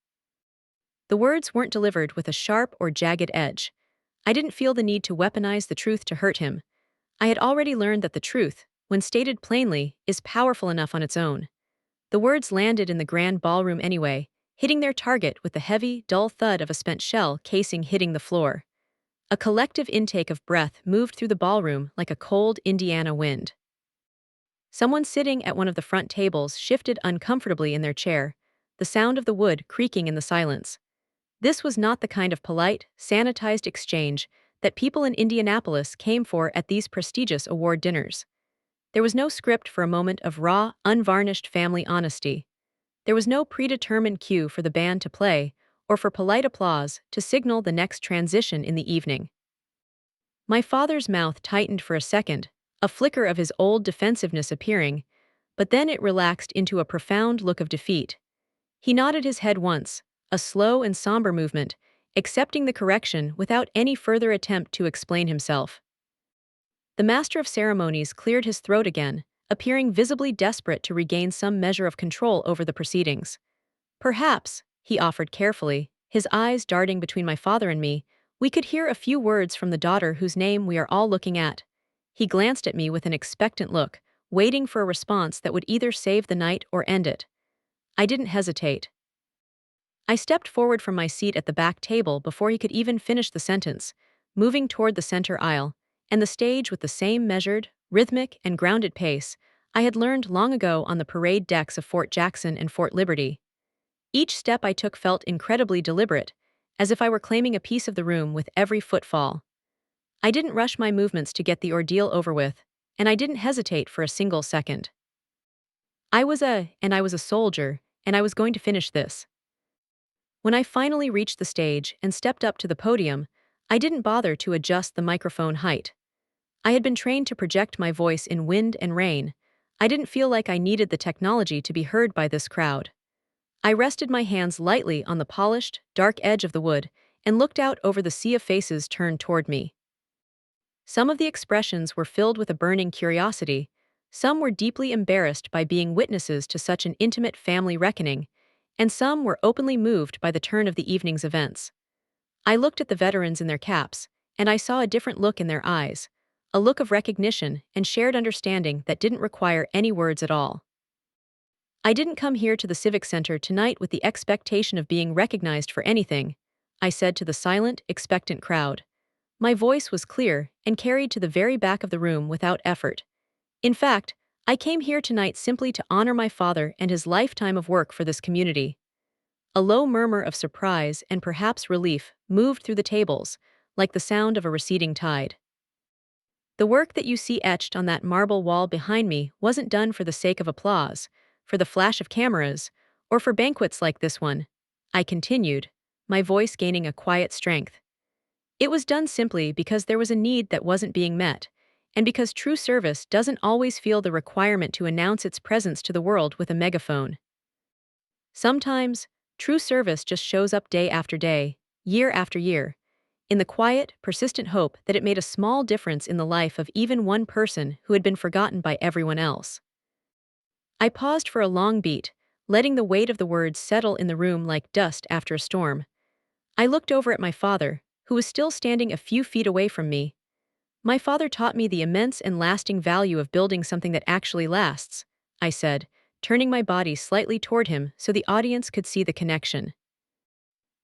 The words weren't delivered with a sharp or jagged edge. I didn't feel the need to weaponize the truth to hurt him. I had already learned that the truth, when stated plainly, is powerful enough on its own. The words landed in the grand ballroom anyway, hitting their target with the heavy, dull thud of a spent shell casing hitting the floor. A collective intake of breath moved through the ballroom like a cold Indiana wind. Someone sitting at one of the front tables shifted uncomfortably in their chair, the sound of the wood creaking in the silence. This was not the kind of polite, sanitized exchange that people in Indianapolis came for at these prestigious award dinners. There was no script for a moment of raw, unvarnished family honesty. There was no predetermined cue for the band to play, or for polite applause to signal the next transition in the evening. My father's mouth tightened for a second, a flicker of his old defensiveness appearing, but then it relaxed into a profound look of defeat. He nodded his head once, a slow and somber movement, accepting the correction without any further attempt to explain himself. The master of ceremonies cleared his throat again, appearing visibly desperate to regain some measure of control over the proceedings. "Perhaps," he offered carefully, his eyes darting between my father and me. We could hear a few words from the daughter whose name we are all looking at. He glanced at me with an expectant look, waiting for a response that would either save the night or end it. I didn't hesitate. I stepped forward from my seat at the back table before he could even finish the sentence, moving toward the center aisle, and the stage with the same measured, rhythmic, and grounded pace I had learned long ago on the parade decks of Fort Jackson and Fort Liberty. Each step I took felt incredibly deliberate, as if I were claiming a piece of the room with every footfall. I didn't rush my movements to get the ordeal over with, and I didn't hesitate for a single second. I was a soldier, and I was going to finish this. When I finally reached the stage and stepped up to the podium, I didn't bother to adjust the microphone height. I had been trained to project my voice in wind and rain. I didn't feel like I needed the technology to be heard by this crowd. I rested my hands lightly on the polished, dark edge of the wood and looked out over the sea of faces turned toward me. Some of the expressions were filled with a burning curiosity. Some were deeply embarrassed by being witnesses to such an intimate family reckoning, and some were openly moved by the turn of the evening's events. I looked at the veterans in their caps, and I saw a different look in their eyes, a look of recognition and shared understanding that didn't require any words at all. I didn't come here to the Civic Center tonight with the expectation of being recognized for anything, I said to the silent, expectant crowd. My voice was clear and carried to the very back of the room without effort. In fact, I came here tonight simply to honor my father and his lifetime of work for this community. A low murmur of surprise and perhaps relief moved through the tables, like the sound of a receding tide. The work that you see etched on that marble wall behind me wasn't done for the sake of applause, for the flash of cameras, or for banquets like this one, I continued, my voice gaining a quiet strength. It was done simply because there was a need that wasn't being met, and because true service doesn't always feel the requirement to announce its presence to the world with a megaphone. Sometimes, true service just shows up day after day, year after year, in the quiet, persistent hope that it made a small difference in the life of even one person who had been forgotten by everyone else. I paused for a long beat, letting the weight of the words settle in the room like dust after a storm. I looked over at my father, who was still standing a few feet away from me. My father taught me the immense and lasting value of building something that actually lasts, I said, turning my body slightly toward him so the audience could see the connection.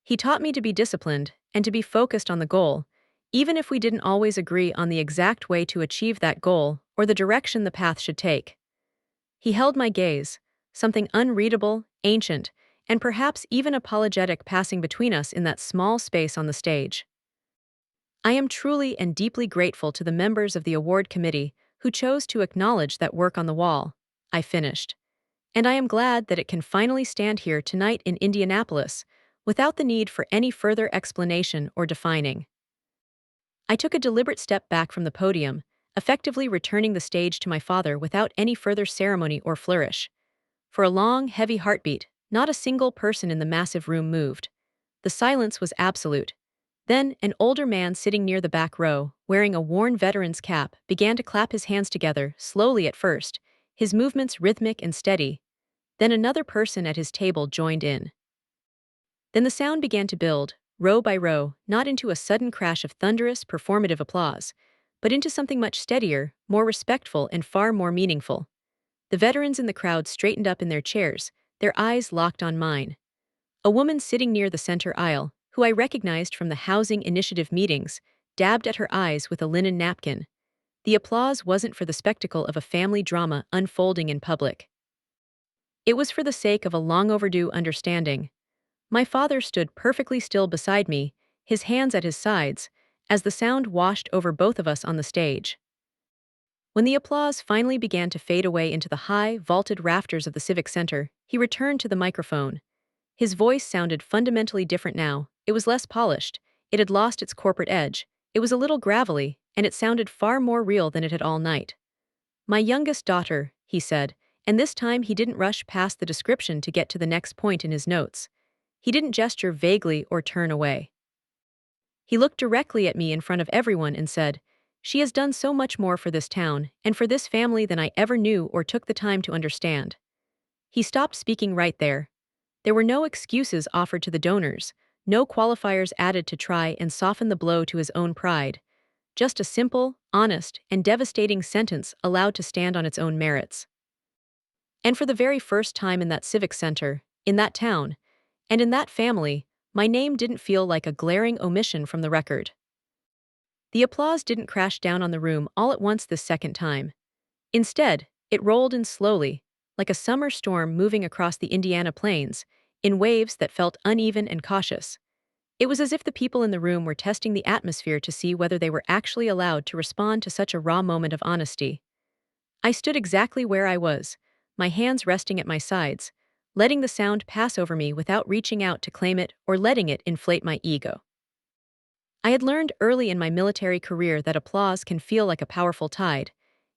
He taught me to be disciplined and to be focused on the goal, even if we didn't always agree on the exact way to achieve that goal or the direction the path should take. He held my gaze, something unreadable, ancient, and perhaps even apologetic passing between us in that small space on the stage. I am truly and deeply grateful to the members of the award committee who chose to acknowledge that work on the wall, I finished. And I am glad that it can finally stand here tonight in Indianapolis, without the need for any further explanation or defining. I took a deliberate step back from the podium, effectively returning the stage to my father without any further ceremony or flourish. For a long, heavy heartbeat, not a single person in the massive room moved. The silence was absolute. Then, an older man sitting near the back row, wearing a worn veteran's cap, began to clap his hands together, slowly at first, his movements rhythmic and steady. Then another person at his table joined in. Then the sound began to build, row by row, not into a sudden crash of thunderous, performative applause, but into something much steadier, more respectful, and far more meaningful. The veterans in the crowd straightened up in their chairs, their eyes locked on mine. A woman sitting near the center aisle, who I recognized from the Housing Initiative meetings, dabbed at her eyes with a linen napkin. The applause wasn't for the spectacle of a family drama unfolding in public. It was for the sake of a long-overdue understanding. My father stood perfectly still beside me, his hands at his sides, as the sound washed over both of us on the stage. When the applause finally began to fade away into the high, vaulted rafters of the Civic Center, he returned to the microphone. His voice sounded fundamentally different now. It was less polished, it had lost its corporate edge, it was a little gravelly, and it sounded far more real than it had all night. My youngest daughter, he said, and this time he didn't rush past the description to get to the next point in his notes. He didn't gesture vaguely or turn away. He looked directly at me in front of everyone and said, "She has done so much more for this town and for this family than I ever knew or took the time to understand." He stopped speaking right there. There were no excuses offered to the donors, no qualifiers added to try and soften the blow to his own pride. Just a simple, honest, and devastating sentence allowed to stand on its own merits. And for the very first time in that civic center, in that town, and in that family, my name didn't feel like a glaring omission from the record. The applause didn't crash down on the room all at once this second time. Instead, it rolled in slowly, like a summer storm moving across the Indiana plains, in waves that felt uneven and cautious. It was as if the people in the room were testing the atmosphere to see whether they were actually allowed to respond to such a raw moment of honesty. I stood exactly where I was, my hands resting at my sides, letting the sound pass over me without reaching out to claim it or letting it inflate my ego. I had learned early in my military career that applause can feel like a powerful tide.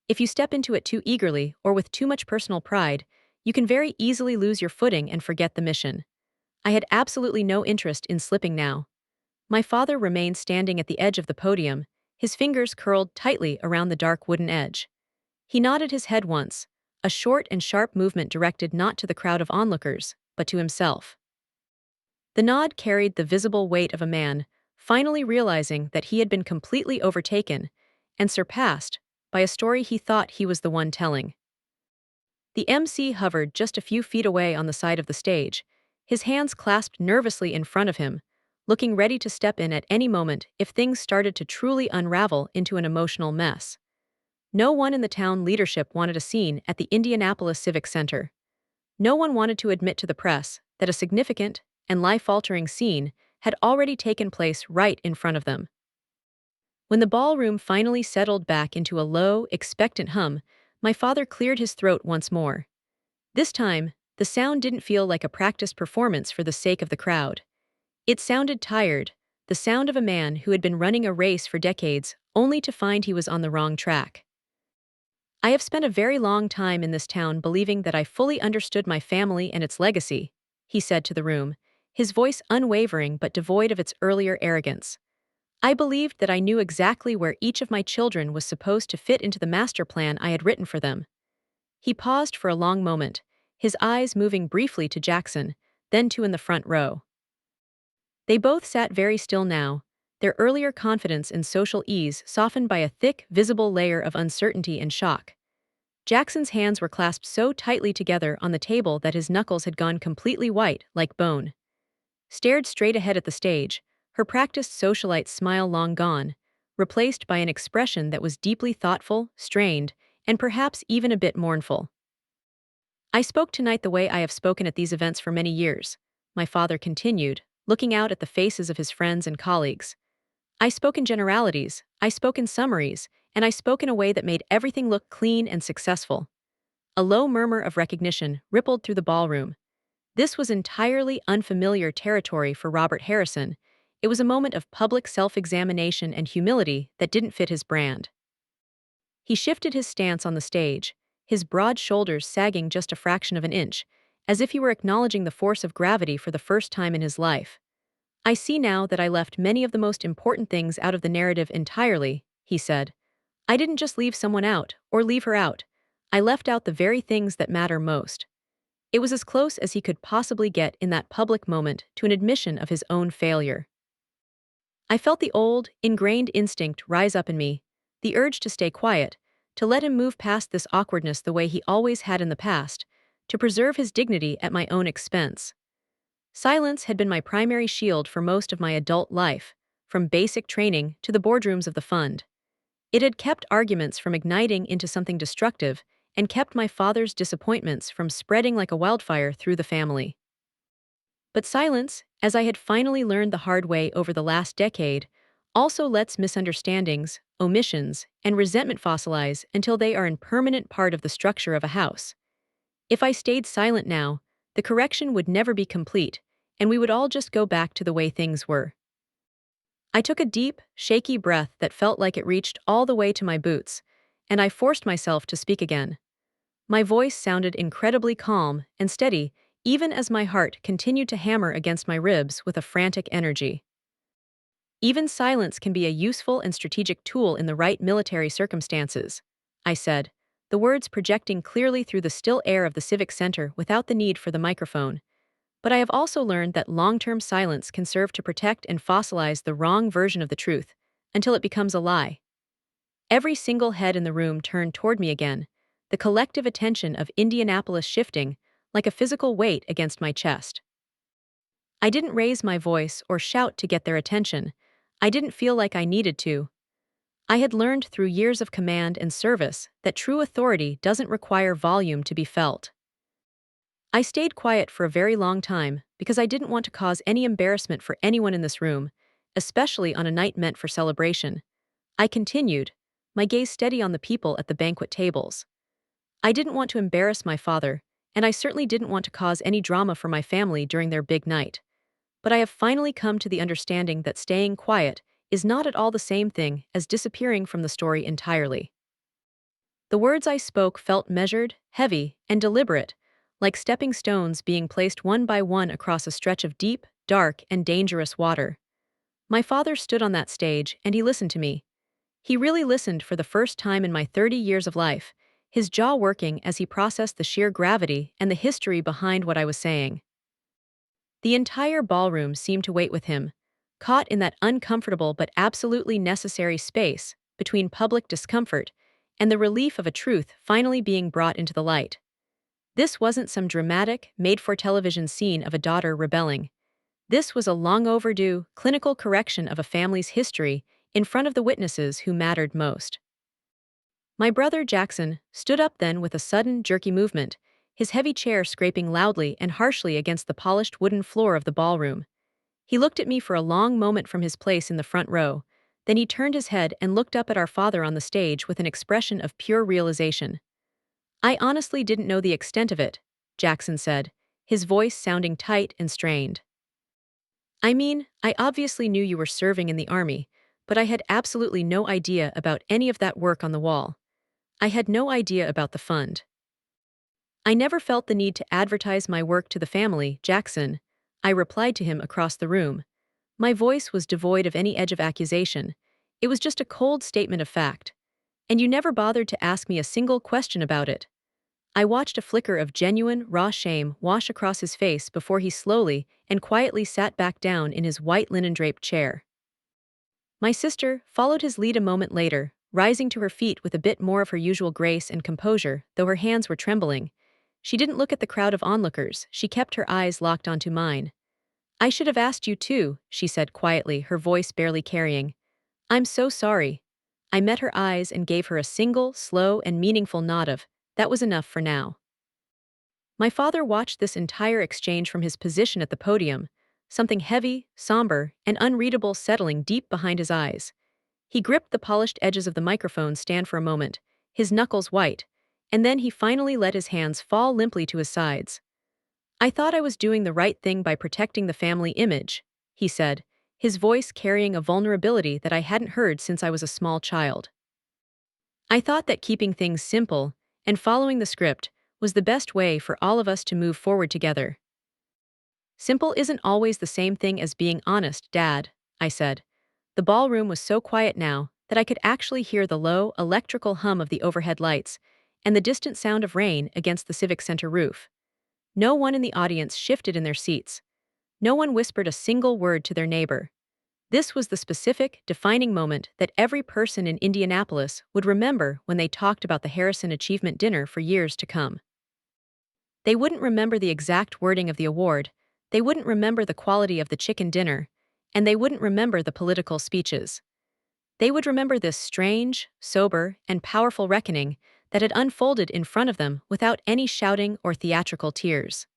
If you step into it too eagerly or with too much personal pride, you can very easily lose your footing and forget the mission. I had absolutely no interest in slipping now. My father remained standing at the edge of the podium, his fingers curled tightly around the dark wooden edge. He nodded his head once, a short and sharp movement directed not to the crowd of onlookers, but to himself. The nod carried the visible weight of a man, finally realizing that he had been completely overtaken and surpassed by a story he thought he was the one telling. The MC hovered just a few feet away on the side of the stage, his hands clasped nervously in front of him, looking ready to step in at any moment if things started to truly unravel into an emotional mess. No one in the town leadership wanted a scene at the Indianapolis Civic Center. No one wanted to admit to the press that a significant and life-altering scene had already taken place right in front of them. When the ballroom finally settled back into a low, expectant hum, my father cleared his throat once more. This time, the sound didn't feel like a practiced performance for the sake of the crowd. It sounded tired, the sound of a man who had been running a race for decades only to find he was on the wrong track. I have spent a very long time in this town believing that I fully understood my family and its legacy, he said to the room, his voice unwavering but devoid of its earlier arrogance. I believed that I knew exactly where each of my children was supposed to fit into the master plan I had written for them. He paused for a long moment, his eyes moving briefly to Jackson, then to in the front row. They both sat very still now, their earlier confidence and social ease softened by a thick, visible layer of uncertainty and shock. Jackson's hands were clasped so tightly together on the table that his knuckles had gone completely white, like bone. Stared straight ahead at the stage, her practiced socialite smile long gone, replaced by an expression that was deeply thoughtful, strained, and perhaps even a bit mournful. I spoke tonight the way I have spoken at these events for many years, my father continued, looking out at the faces of his friends and colleagues. I spoke in generalities, I spoke in summaries, and I spoke in a way that made everything look clean and successful. A low murmur of recognition rippled through the ballroom. This was entirely unfamiliar territory for Robert Harrison. It was a moment of public self-examination and humility that didn't fit his brand. He shifted his stance on the stage, his broad shoulders sagging just a fraction of an inch, as if he were acknowledging the force of gravity for the first time in his life. I see now that I left many of the most important things out of the narrative entirely, he said. I didn't just leave someone out, or leave her out. I left out the very things that matter most. It was as close as he could possibly get in that public moment to an admission of his own failure. I felt the old, ingrained instinct rise up in me, the urge to stay quiet, to let him move past this awkwardness the way he always had in the past, to preserve his dignity at my own expense. Silence had been my primary shield for most of my adult life, from basic training to the boardrooms of the fund. It had kept arguments from igniting into something destructive and kept my father's disappointments from spreading like a wildfire through the family. But silence, as I had finally learned the hard way over the last decade, also lets misunderstandings, omissions, and resentment fossilize until they are a permanent part of the structure of a house. If I stayed silent now, the correction would never be complete, and we would all just go back to the way things were. I took a deep, shaky breath that felt like it reached all the way to my boots, and I forced myself to speak again. My voice sounded incredibly calm and steady, even as my heart continued to hammer against my ribs with a frantic energy. Even silence can be a useful and strategic tool in the right military circumstances, I said, the words projecting clearly through the still air of the Civic Center without the need for the microphone. But I have also learned that long-term silence can serve to protect and fossilize the wrong version of the truth until it becomes a lie. Every single head in the room turned toward me again, the collective attention of Indianapolis shifting like a physical weight against my chest. I didn't raise my voice or shout to get their attention. I didn't feel like I needed to. I had learned through years of command and service that true authority doesn't require volume to be felt. I stayed quiet for a very long time because I didn't want to cause any embarrassment for anyone in this room, especially on a night meant for celebration. I continued, my gaze steady on the people at the banquet tables. I didn't want to embarrass my father, and I certainly didn't want to cause any drama for my family during their big night. But I have finally come to the understanding that staying quiet is not at all the same thing as disappearing from the story entirely. The words I spoke felt measured, heavy, and deliberate, like stepping stones being placed one by one across a stretch of deep, dark, and dangerous water. My father stood on that stage and he listened to me. He really listened for the first time in my 30 years of life, his jaw working as he processed the sheer gravity and the history behind what I was saying. The entire ballroom seemed to wait with him, caught in that uncomfortable but absolutely necessary space between public discomfort and the relief of a truth finally being brought into the light. This wasn't some dramatic, made-for-television scene of a daughter rebelling. This was a long overdue, clinical correction of a family's history in front of the witnesses who mattered most. My brother Jackson stood up then with a sudden, jerky movement, his heavy chair scraping loudly and harshly against the polished wooden floor of the ballroom. He looked at me for a long moment from his place in the front row, then he turned his head and looked up at our father on the stage with an expression of pure realization. "I honestly didn't know the extent of it," Jackson said, his voice sounding tight and strained. "I mean, I obviously knew you were serving in the army, but I had absolutely no idea about any of that work on the wall. I had no idea about the fund. I never felt the need to advertise my work to the family, Jackson," I replied to him across the room. My voice was devoid of any edge of accusation. It was just a cold statement of fact. "And you never bothered to ask me a single question about it." I watched a flicker of genuine, raw shame wash across his face before he slowly and quietly sat back down in his white linen-draped chair. My sister followed his lead a moment later, rising to her feet with a bit more of her usual grace and composure, though her hands were trembling. She didn't look at the crowd of onlookers, she kept her eyes locked onto mine. "I should have asked you too," she said quietly, her voice barely carrying. "I'm so sorry." I met her eyes and gave her a single, slow, and meaningful nod of, "That was enough for now." My father watched this entire exchange from his position at the podium, something heavy, somber, and unreadable settling deep behind his eyes. He gripped the polished edges of the microphone stand for a moment, his knuckles white, and then he finally let his hands fall limply to his sides. "I thought I was doing the right thing by protecting the family image," he said, his voice carrying a vulnerability that I hadn't heard since I was a small child. "I thought that keeping things simple and following the script was the best way for all of us to move forward together." "Simple isn't always the same thing as being honest, Dad," I said. The ballroom was so quiet now that I could actually hear the low, electrical hum of the overhead lights and the distant sound of rain against the Civic Center roof. No one in the audience shifted in their seats. No one whispered a single word to their neighbor. This was the specific, defining moment that every person in Indianapolis would remember when they talked about the Harrison Achievement Dinner for years to come. They wouldn't remember the exact wording of the award, they wouldn't remember the quality of the chicken dinner, and they wouldn't remember the political speeches. They would remember this strange, sober, and powerful reckoning that had unfolded in front of them without any shouting or theatrical tears.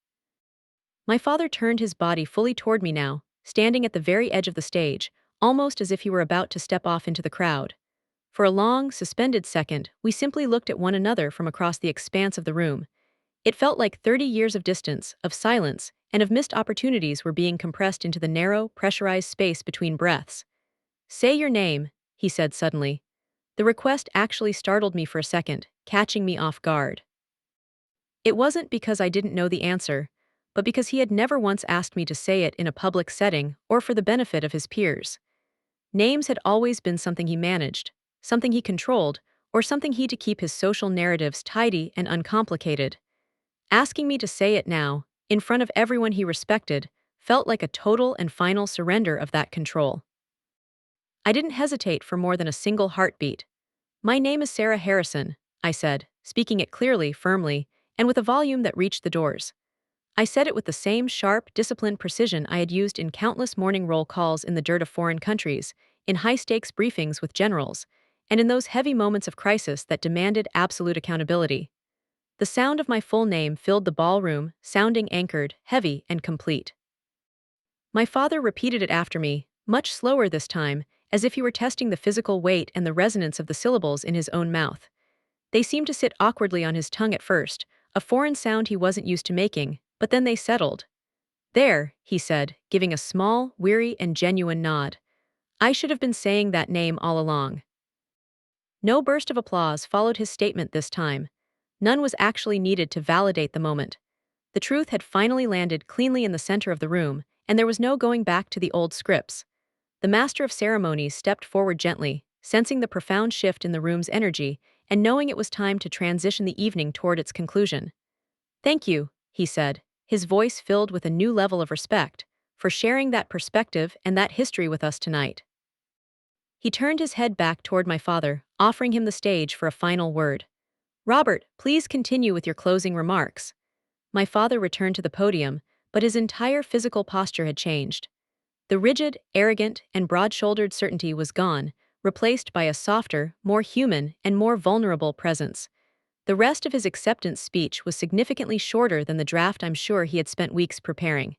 My father turned his body fully toward me now, standing at the very edge of the stage, almost as if he were about to step off into the crowd. For a long, suspended second, we simply looked at one another from across the expanse of the room. It felt like 30 years of distance, of silence, and of missed opportunities were being compressed into the narrow, pressurized space between breaths. "Say your name," he said suddenly. The request actually startled me for a second, catching me off guard. It wasn't because I didn't know the answer, but because he had never once asked me to say it in a public setting or for the benefit of his peers. Names had always been something he managed, something he controlled, or something to keep his social narratives tidy and uncomplicated. Asking me to say it now, in front of everyone he respected, felt like a total and final surrender of that control. I didn't hesitate for more than a single heartbeat. "My name is Sarah Harrison," I said, speaking it clearly, firmly, and with a volume that reached the doors. I said it with the same sharp, disciplined precision I had used in countless morning roll calls in the dirt of foreign countries, in high-stakes briefings with generals, and in those heavy moments of crisis that demanded absolute accountability. The sound of my full name filled the ballroom, sounding anchored, heavy, and complete. My father repeated it after me, much slower this time, as if he were testing the physical weight and the resonance of the syllables in his own mouth. They seemed to sit awkwardly on his tongue at first, a foreign sound he wasn't used to making, but then they settled. "There," he said, giving a small, weary, and genuine nod. "I should have been saying that name all along." No burst of applause followed his statement this time. None was actually needed to validate the moment. The truth had finally landed cleanly in the center of the room, and there was no going back to the old scripts. The master of ceremonies stepped forward gently, sensing the profound shift in the room's energy, and knowing it was time to transition the evening toward its conclusion. "Thank you," he said, his voice filled with a new level of respect, "for sharing that perspective and that history with us tonight." He turned his head back toward my father, offering him the stage for a final word. "Robert, please continue with your closing remarks." My father returned to the podium, but his entire physical posture had changed. The rigid, arrogant, and broad-shouldered certainty was gone, replaced by a softer, more human, and more vulnerable presence. The rest of his acceptance speech was significantly shorter than the draft I'm sure he had spent weeks preparing.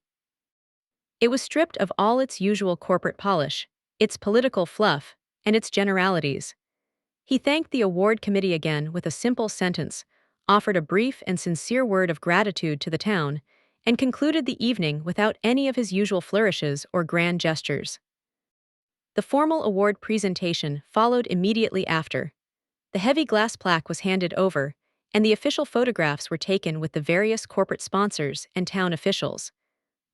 It was stripped of all its usual corporate polish, its political fluff, and its generalities. He thanked the award committee again with a simple sentence, offered a brief and sincere word of gratitude to the town, and concluded the evening without any of his usual flourishes or grand gestures. The formal award presentation followed immediately after. The heavy glass plaque was handed over, and the official photographs were taken with the various corporate sponsors and town officials.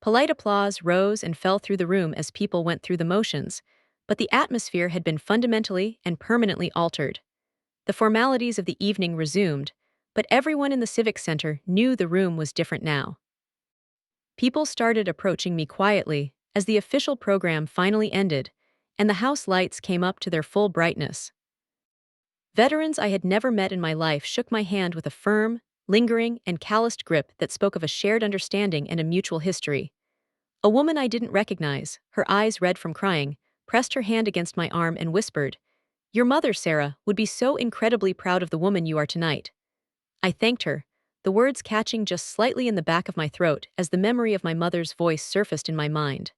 Polite applause rose and fell through the room as people went through the motions, but the atmosphere had been fundamentally and permanently altered. The formalities of the evening resumed, but everyone in the Civic Center knew the room was different now. People started approaching me quietly as the official program finally ended, and the house lights came up to their full brightness. Veterans I had never met in my life shook my hand with a firm, lingering, and calloused grip that spoke of a shared understanding and a mutual history. A woman I didn't recognize, her eyes red from crying, pressed her hand against my arm and whispered, "Your mother, Sarah, would be so incredibly proud of the woman you are tonight." I thanked her, the words catching just slightly in the back of my throat as the memory of my mother's voice surfaced in my mind.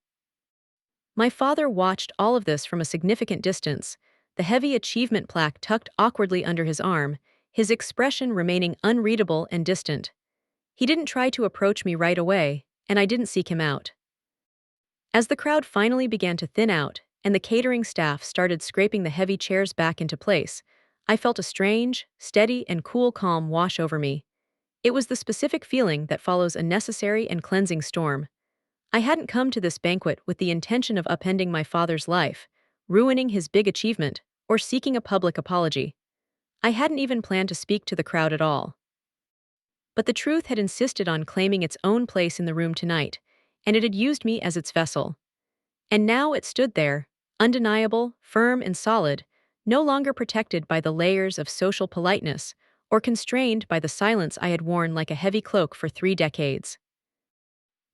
My father watched all of this from a significant distance, the heavy achievement plaque tucked awkwardly under his arm, his expression remaining unreadable and distant. He didn't try to approach me right away, and I didn't seek him out. As the crowd finally began to thin out, and the catering staff started scraping the heavy chairs back into place, I felt a strange, steady, and cool calm wash over me. It was the specific feeling that follows a necessary and cleansing storm. I hadn't come to this banquet with the intention of upending my father's life, ruining his big achievement, or seeking a public apology. I hadn't even planned to speak to the crowd at all. But the truth had insisted on claiming its own place in the room tonight, and it had used me as its vessel. And now it stood there, undeniable, firm, and solid, no longer protected by the layers of social politeness, or constrained by the silence I had worn like a heavy cloak for 3 decades.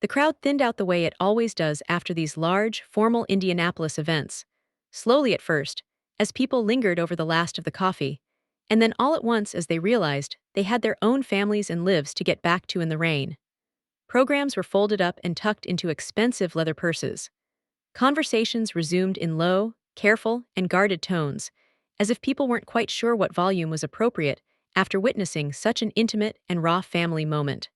The crowd thinned out the way it always does after these large, formal Indianapolis events. Slowly at first, as people lingered over the last of the coffee, and then all at once as they realized they had their own families and lives to get back to in the rain. Programs were folded up and tucked into expensive leather purses. Conversations resumed in low, careful, and guarded tones, as if people weren't quite sure what volume was appropriate after witnessing such an intimate and raw family moment.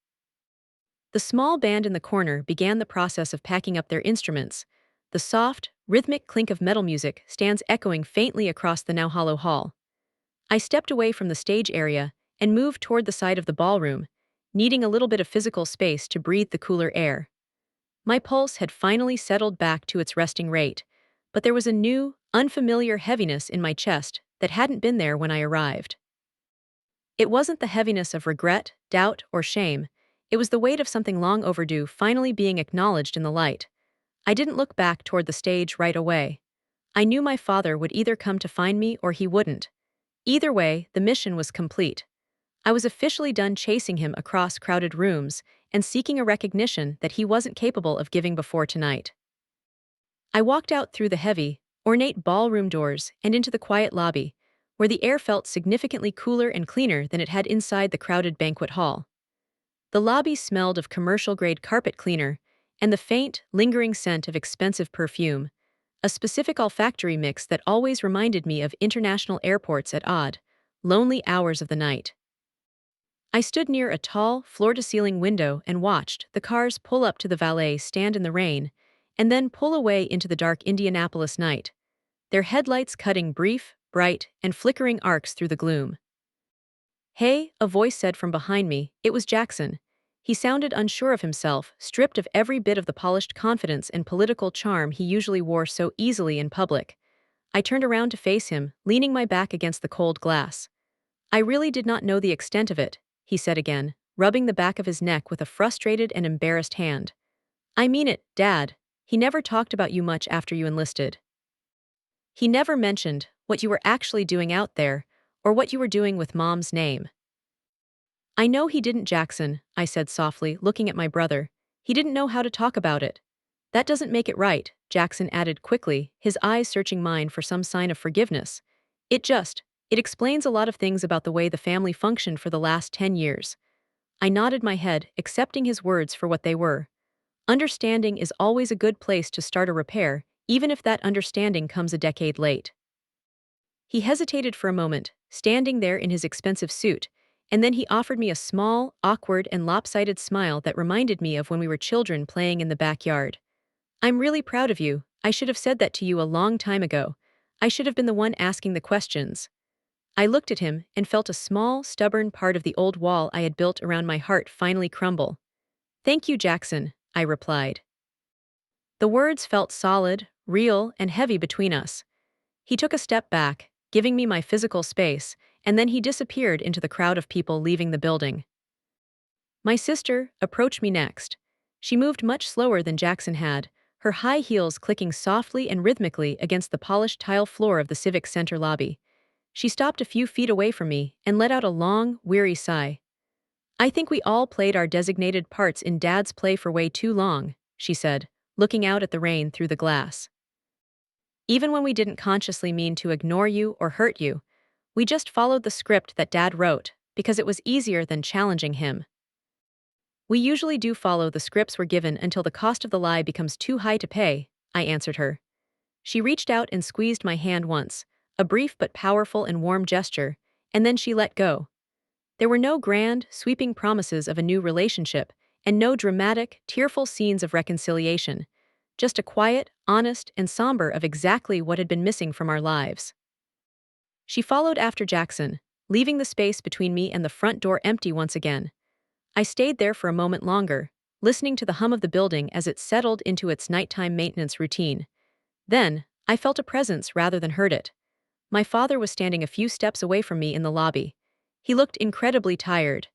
The small band in the corner began the process of packing up their instruments. The soft, rhythmic clink of metal music stands echoing faintly across the now hollow hall. I stepped away from the stage area and moved toward the side of the ballroom, needing a little bit of physical space to breathe the cooler air. My pulse had finally settled back to its resting rate, but there was a new, unfamiliar heaviness in my chest that hadn't been there when I arrived. It wasn't the heaviness of regret, doubt, or shame. It was the weight of something long overdue finally being acknowledged in the light. I didn't look back toward the stage right away. I knew my father would either come to find me or he wouldn't. Either way, the mission was complete. I was officially done chasing him across crowded rooms and seeking a recognition that he wasn't capable of giving before tonight. I walked out through the heavy, ornate ballroom doors and into the quiet lobby, where the air felt significantly cooler and cleaner than it had inside the crowded banquet hall. The lobby smelled of commercial-grade carpet cleaner and the faint, lingering scent of expensive perfume, a specific olfactory mix that always reminded me of international airports at odd, lonely hours of the night. I stood near a tall, floor-to-ceiling window and watched the cars pull up to the valet stand in the rain and then pull away into the dark Indianapolis night, their headlights cutting brief, bright, and flickering arcs through the gloom. "Hey," a voice said from behind me. It was Jackson. He sounded unsure of himself, stripped of every bit of the polished confidence and political charm he usually wore so easily in public. I turned around to face him, leaning my back against the cold glass. "I really did not know the extent of it," he said again, rubbing the back of his neck with a frustrated and embarrassed hand. "I mean it, Dad. He never talked about you much after you enlisted. He never mentioned what you were actually doing out there, or what you were doing with Mom's name." "I know he didn't, Jackson," I said softly, looking at my brother. "He didn't know how to talk about it." "That doesn't make it right," Jackson added quickly, his eyes searching mine for some sign of forgiveness. It explains a lot of things about the way the family functioned for the last 10 years. I nodded my head, accepting his words for what they were. Understanding is always a good place to start a repair, even if that understanding comes a decade late. He hesitated for a moment, standing there in his expensive suit, and then he offered me a small, awkward, and lopsided smile that reminded me of when we were children playing in the backyard. "I'm really proud of you. I should have said that to you a long time ago. I should have been the one asking the questions." I looked at him and felt a small, stubborn part of the old wall I had built around my heart finally crumble. "Thank you, Jackson," I replied. The words felt solid, real, and heavy between us. He took a step back, giving me my physical space, and then he disappeared into the crowd of people leaving the building. My sister approached me next. She moved much slower than Jackson had, her high heels clicking softly and rhythmically against the polished tile floor of the Civic Center lobby. She stopped a few feet away from me and let out a long, weary sigh. "I think we all played our designated parts in Dad's play for way too long," she said, looking out at the rain through the glass. "Even when we didn't consciously mean to ignore you or hurt you, we just followed the script that Dad wrote, because it was easier than challenging him. We usually do follow the scripts we're given until the cost of the lie becomes too high to pay," I answered her. She reached out and squeezed my hand once, a brief but powerful and warm gesture, and then she let go. There were no grand, sweeping promises of a new relationship, and no dramatic, tearful scenes of reconciliation. Just a quiet, honest, and somber of exactly what had been missing from our lives. She followed after Jackson, leaving the space between me and the front door empty once again. I stayed there for a moment longer, listening to the hum of the building as it settled into its nighttime maintenance routine. Then, I felt a presence rather than heard it. My father was standing a few steps away from me in the lobby. He looked incredibly tired.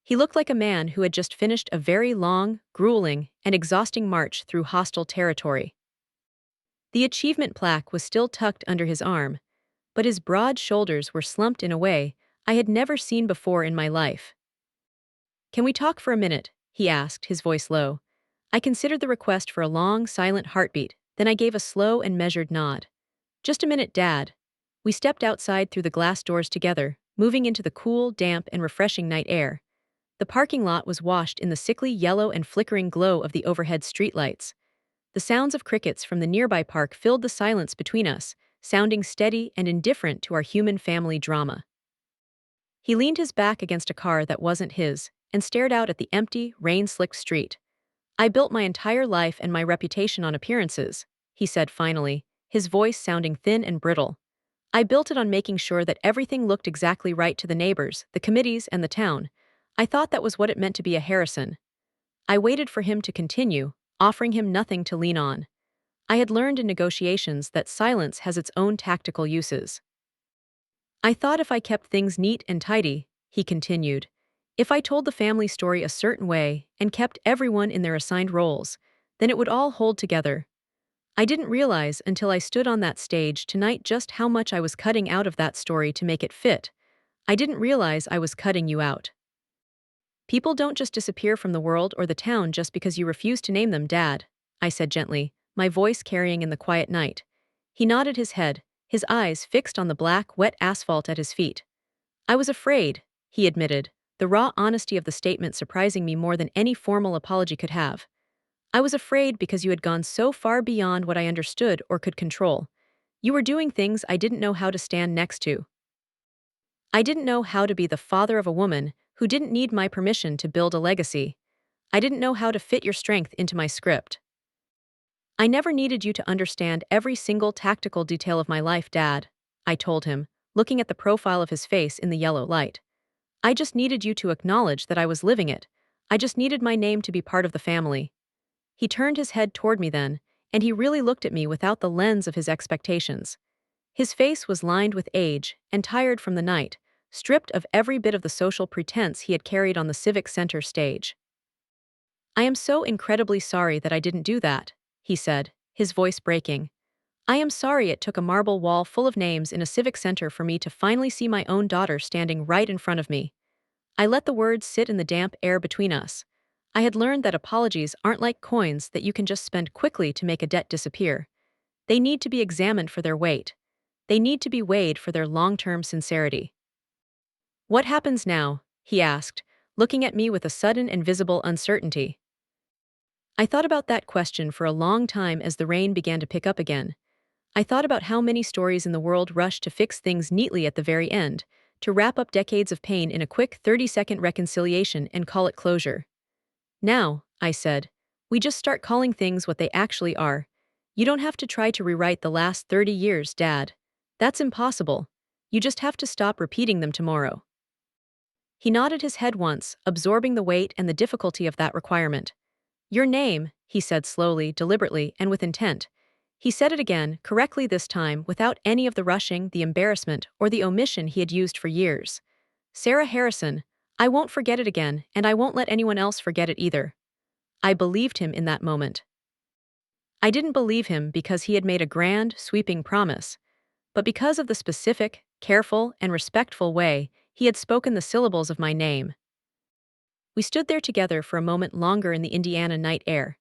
He looked like a man who had just finished a very long, grueling, and exhausting march through hostile territory. The achievement plaque was still tucked under his arm, but his broad shoulders were slumped in a way I had never seen before in my life. "Can we talk for a minute?" he asked, his voice low. I considered the request for a long, silent heartbeat, then I gave a slow and measured nod. "Just a minute, Dad." We stepped outside through the glass doors together, moving into the cool, damp, and refreshing night air. The parking lot was washed in the sickly yellow and flickering glow of the overhead streetlights. The sounds of crickets from the nearby park filled the silence between us, sounding steady and indifferent to our human family drama. He leaned his back against a car that wasn't his, and stared out at the empty, rain-slicked street. "I built my entire life and my reputation on appearances," he said finally, his voice sounding thin and brittle. "I built it on making sure that everything looked exactly right to the neighbors, the committees, and the town. I thought that was what it meant to be a Harrison." I waited for him to continue, offering him nothing to lean on. I had learned in negotiations that silence has its own tactical uses. "I thought if I kept things neat and tidy," he continued, If I told the family story a certain way and kept everyone in their assigned roles, then it would all hold together. I didn't realize until I stood on that stage tonight just how much I was cutting out of that story to make it fit. I didn't realize I was cutting you out. People don't just disappear from the world or the town just because you refuse to name them, Dad, I said gently, my voice carrying in the quiet night. He nodded his head, his eyes fixed on the black, wet asphalt at his feet. I was afraid, he admitted, the raw honesty of the statement surprising me more than any formal apology could have. I was afraid because you had gone so far beyond what I understood or could control. You were doing things I didn't know how to stand next to. I didn't know how to be the father of a woman who didn't need my permission to build a legacy. I didn't know how to fit your strength into my script. I never needed you to understand every single tactical detail of my life, Dad, I told him, looking at the profile of his face in the yellow light. I just needed you to acknowledge that I was living it. I just needed my name to be part of the family. He turned his head toward me then, and he really looked at me without the lens of his expectations. His face was lined with age and tired from the night, stripped of every bit of the social pretense he had carried on the Civic Center stage. I am so incredibly sorry that I didn't do that, he said, his voice breaking. I am sorry it took a marble wall full of names in a civic center for me to finally see my own daughter standing right in front of me. I let the words sit in the damp air between us. I had learned that apologies aren't like coins that you can just spend quickly to make a debt disappear. They need to be examined for their weight. They need to be weighed for their long-term sincerity. What happens now? He asked, looking at me with a sudden and visible uncertainty. I thought about that question for a long time as the rain began to pick up again. I thought about how many stories in the world rush to fix things neatly at the very end, to wrap up decades of pain in a quick 30-second reconciliation and call it closure. Now, I said, we just start calling things what they actually are. You don't have to try to rewrite the last 30 years, Dad. That's impossible. You just have to stop repeating them tomorrow. He nodded his head once, absorbing the weight and the difficulty of that requirement. Your name, he said slowly, deliberately, and with intent. He said it again, correctly this time, without any of the rushing, the embarrassment, or the omission he had used for years. Sarah Harrison, I won't forget it again, and I won't let anyone else forget it either. I believed him in that moment. I didn't believe him because he had made a grand, sweeping promise, but because of the specific, careful, and respectful way he had spoken the syllables of my name. We stood there together for a moment longer in the Indiana night air.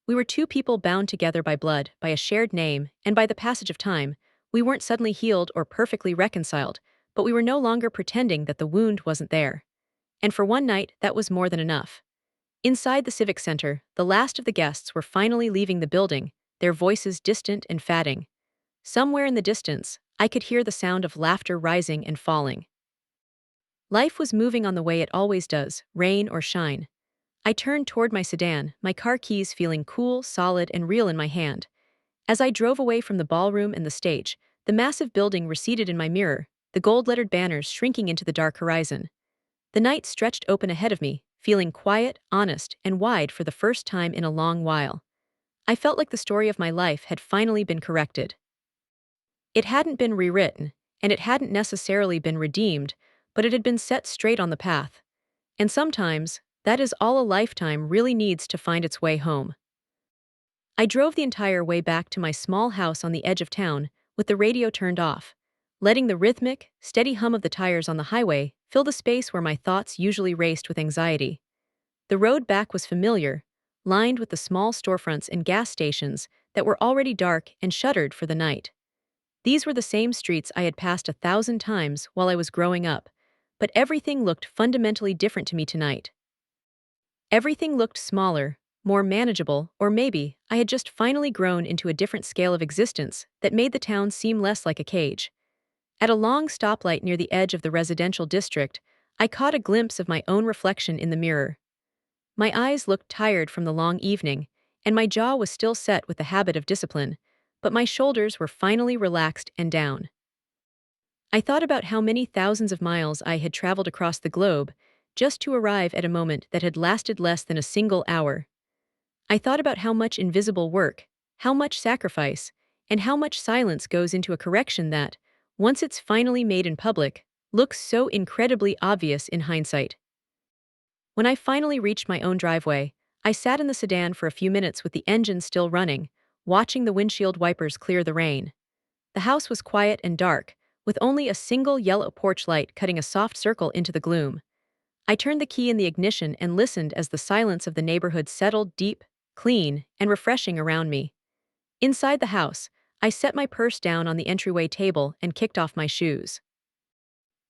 We were two people bound together by blood, by a shared name, and by the passage of time. We weren't suddenly healed or perfectly reconciled, but we were no longer pretending that the wound wasn't there. And for one night, that was more than enough. Inside the Civic Center, the last of the guests were finally leaving the building, their voices distant and fatting. Somewhere in the distance, I could hear the sound of laughter rising and falling. Life was moving on the way it always does, rain or shine. I turned toward my sedan, my car keys feeling cool, solid, and real in my hand. As I drove away from the ballroom and the stage, the massive building receded in my mirror, the gold-lettered banners shrinking into the dark horizon. The night stretched open ahead of me, feeling quiet, honest, and wide for the first time in a long while. I felt like the story of my life had finally been corrected. It hadn't been rewritten, and it hadn't necessarily been redeemed, but it had been set straight on the path. And sometimes, that is all a lifetime really needs to find its way home. I drove the entire way back to my small house on the edge of town, with the radio turned off, letting the rhythmic, steady hum of the tires on the highway fill the space where my thoughts usually raced with anxiety. The road back was familiar, lined with the small storefronts and gas stations that were already dark and shuttered for the night. These were the same streets I had passed 1,000 times while I was growing up, but everything looked fundamentally different to me tonight. Everything looked smaller, more manageable, or maybe I had just finally grown into a different scale of existence that made the town seem less like a cage. At a long stoplight near the edge of the residential district, I caught a glimpse of my own reflection in the mirror. My eyes looked tired from the long evening, and my jaw was still set with the habit of discipline, but my shoulders were finally relaxed and down. I thought about how many thousands of miles I had traveled across the globe just to arrive at a moment that had lasted less than a single hour. I thought about how much invisible work, how much sacrifice, and how much silence goes into a correction that, once it's finally made in public, looks so incredibly obvious in hindsight. When I finally reached my own driveway, I sat in the sedan for a few minutes with the engine still running, watching the windshield wipers clear the rain. The house was quiet and dark, with only a single yellow porch light cutting a soft circle into the gloom. I turned the key in the ignition and listened as the silence of the neighborhood settled deep, clean, and refreshing around me. Inside the house, I set my purse down on the entryway table and kicked off my shoes.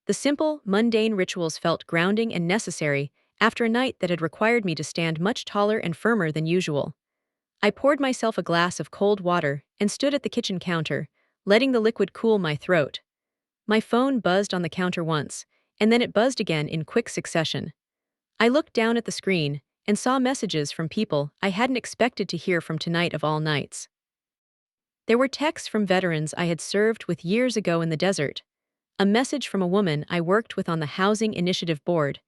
The simple, mundane rituals felt grounding and necessary after a night that had required me to stand much taller and firmer than usual. I poured myself a glass of cold water and stood at the kitchen counter, letting the liquid cool my throat. My phone buzzed on the counter once, and then it buzzed again in quick succession. I looked down at the screen and saw messages from people I hadn't expected to hear from tonight of all nights. There were texts from veterans I had served with years ago in the desert, a message from a woman I worked with on the Housing Initiative Board,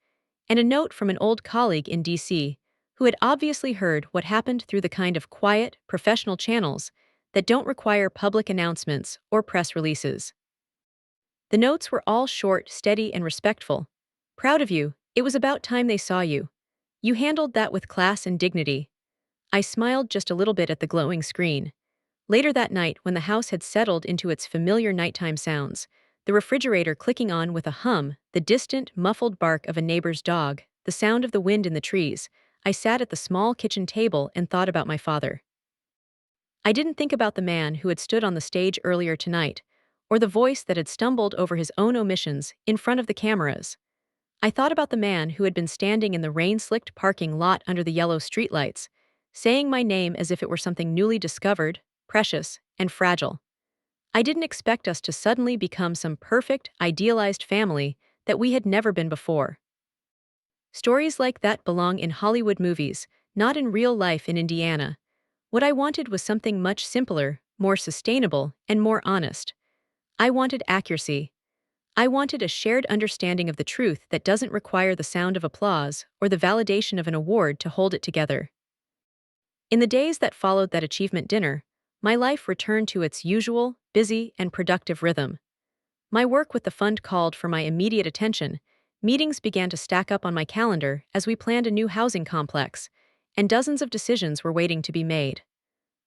and a note from an old colleague in D.C. who had obviously heard what happened through the kind of quiet, professional channels that don't require public announcements or press releases. The notes were all short, steady, and respectful. "Proud of you. It was about time they saw you. You handled that with class and dignity." I smiled just a little bit at the glowing screen. Later that night, when the house had settled into its familiar nighttime sounds, the refrigerator clicking on with a hum, the distant, muffled bark of a neighbor's dog, the sound of the wind in the trees, I sat at the small kitchen table and thought about my father. I didn't think about the man who had stood on the stage earlier tonight, or the voice that had stumbled over his own omissions in front of the cameras. I thought about the man who had been standing in the rain-slicked parking lot under the yellow streetlights, saying my name as if it were something newly discovered, precious, and fragile. I didn't expect us to suddenly become some perfect, idealized family that we had never been before. Stories like that belong in Hollywood movies, not in real life in Indiana. What I wanted was something much simpler, more sustainable, and more honest. I wanted accuracy. I wanted a shared understanding of the truth that doesn't require the sound of applause or the validation of an award to hold it together. In the days that followed that achievement dinner, my life returned to its usual, busy, and productive rhythm. My work with the fund called for my immediate attention, meetings began to stack up on my calendar as we planned a new housing complex, and dozens of decisions were waiting to be made.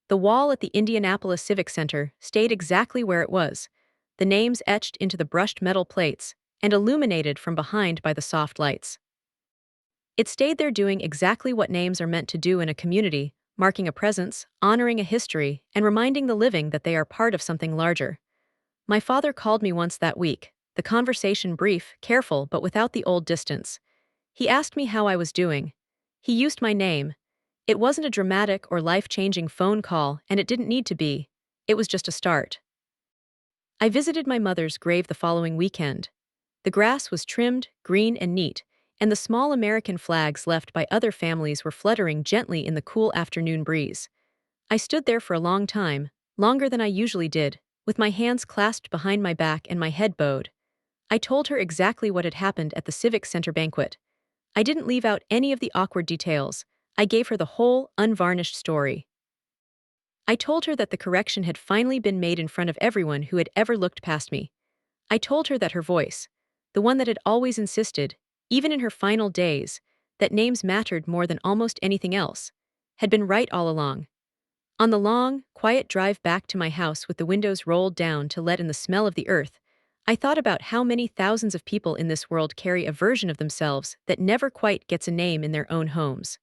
The wall at the Indianapolis Civic Center stayed exactly where it was, the names etched into the brushed metal plates and illuminated from behind by the soft lights. It stayed there doing exactly what names are meant to do in a community, marking a presence, honoring a history, and reminding the living that they are part of something larger. My father called me once that week, the conversation brief, careful, but without the old distance. He asked me how I was doing. He used my name. It wasn't a dramatic or life-changing phone call, and it didn't need to be. It was just a start. I visited my mother's grave the following weekend. The grass was trimmed, green, and neat, and the small American flags left by other families were fluttering gently in the cool afternoon breeze. I stood there for a long time, longer than I usually did, with my hands clasped behind my back and my head bowed. I told her exactly what had happened at the Civic Center banquet. I didn't leave out any of the awkward details. I gave her the whole, unvarnished story. I told her that the correction had finally been made in front of everyone who had ever looked past me. I told her that her voice, the one that had always insisted, even in her final days, that names mattered more than almost anything else, had been right all along. On the long, quiet drive back to my house with the windows rolled down to let in the smell of the earth, I thought about how many thousands of people in this world carry a version of themselves that never quite gets a name in their own homes.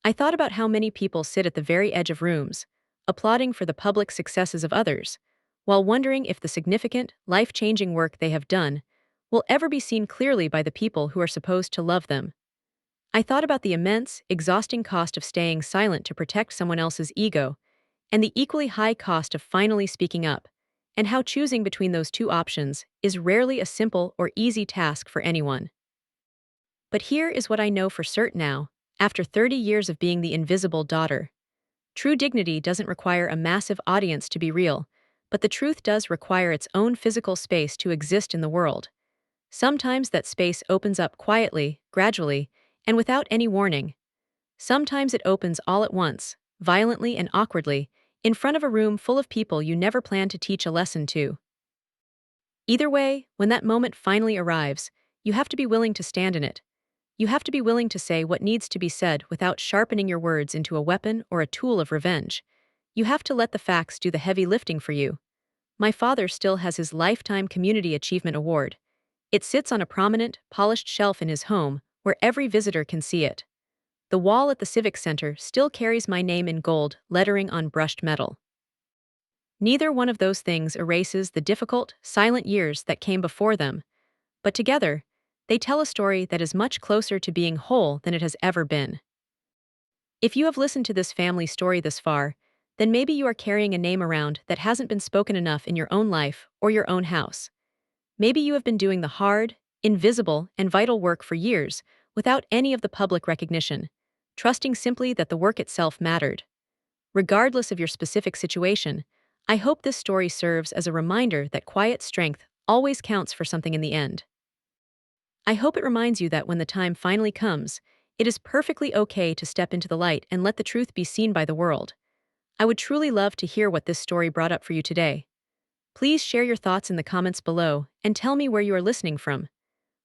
I thought about how many people sit at the very edge of rooms, applauding for the public successes of others, while wondering if the significant, life-changing work they have done will ever be seen clearly by the people who are supposed to love them. I thought about the immense, exhausting cost of staying silent to protect someone else's ego, and the equally high cost of finally speaking up, and how choosing between those two options is rarely a simple or easy task for anyone. But here is what I know for certain now, after 30 years of being the invisible daughter. True dignity doesn't require a massive audience to be real, but the truth does require its own physical space to exist in the world. Sometimes that space opens up quietly, gradually, and without any warning. Sometimes it opens all at once, violently and awkwardly, in front of a room full of people you never planned to teach a lesson to. Either way, when that moment finally arrives, you have to be willing to stand in it. You have to be willing to say what needs to be said without sharpening your words into a weapon or a tool of revenge. You have to let the facts do the heavy lifting for you. My father still has his Lifetime Community Achievement Award. It sits on a prominent, polished shelf in his home where every visitor can see it. The wall at the Civic Center still carries my name in gold lettering on brushed metal. Neither one of those things erases the difficult, silent years that came before them, but together, they tell a story that is much closer to being whole than it has ever been. If you have listened to this family story this far, then maybe you are carrying a name around that hasn't been spoken enough in your own life or your own house. Maybe you have been doing the hard, invisible, and vital work for years without any of the public recognition, trusting simply that the work itself mattered. Regardless of your specific situation, I hope this story serves as a reminder that quiet strength always counts for something in the end. I hope it reminds you that when the time finally comes, it is perfectly okay to step into the light and let the truth be seen by the world. I would truly love to hear what this story brought up for you today. Please share your thoughts in the comments below and tell me where you are listening from.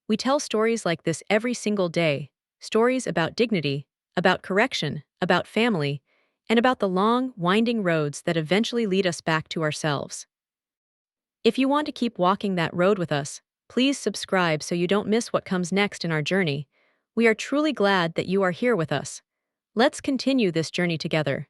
We tell stories like this every single day, stories about dignity, about correction, about family, and about the long, winding roads that eventually lead us back to ourselves. If you want to keep walking that road with us, please subscribe so you don't miss what comes next in our journey. We are truly glad that you are here with us. Let's continue this journey together.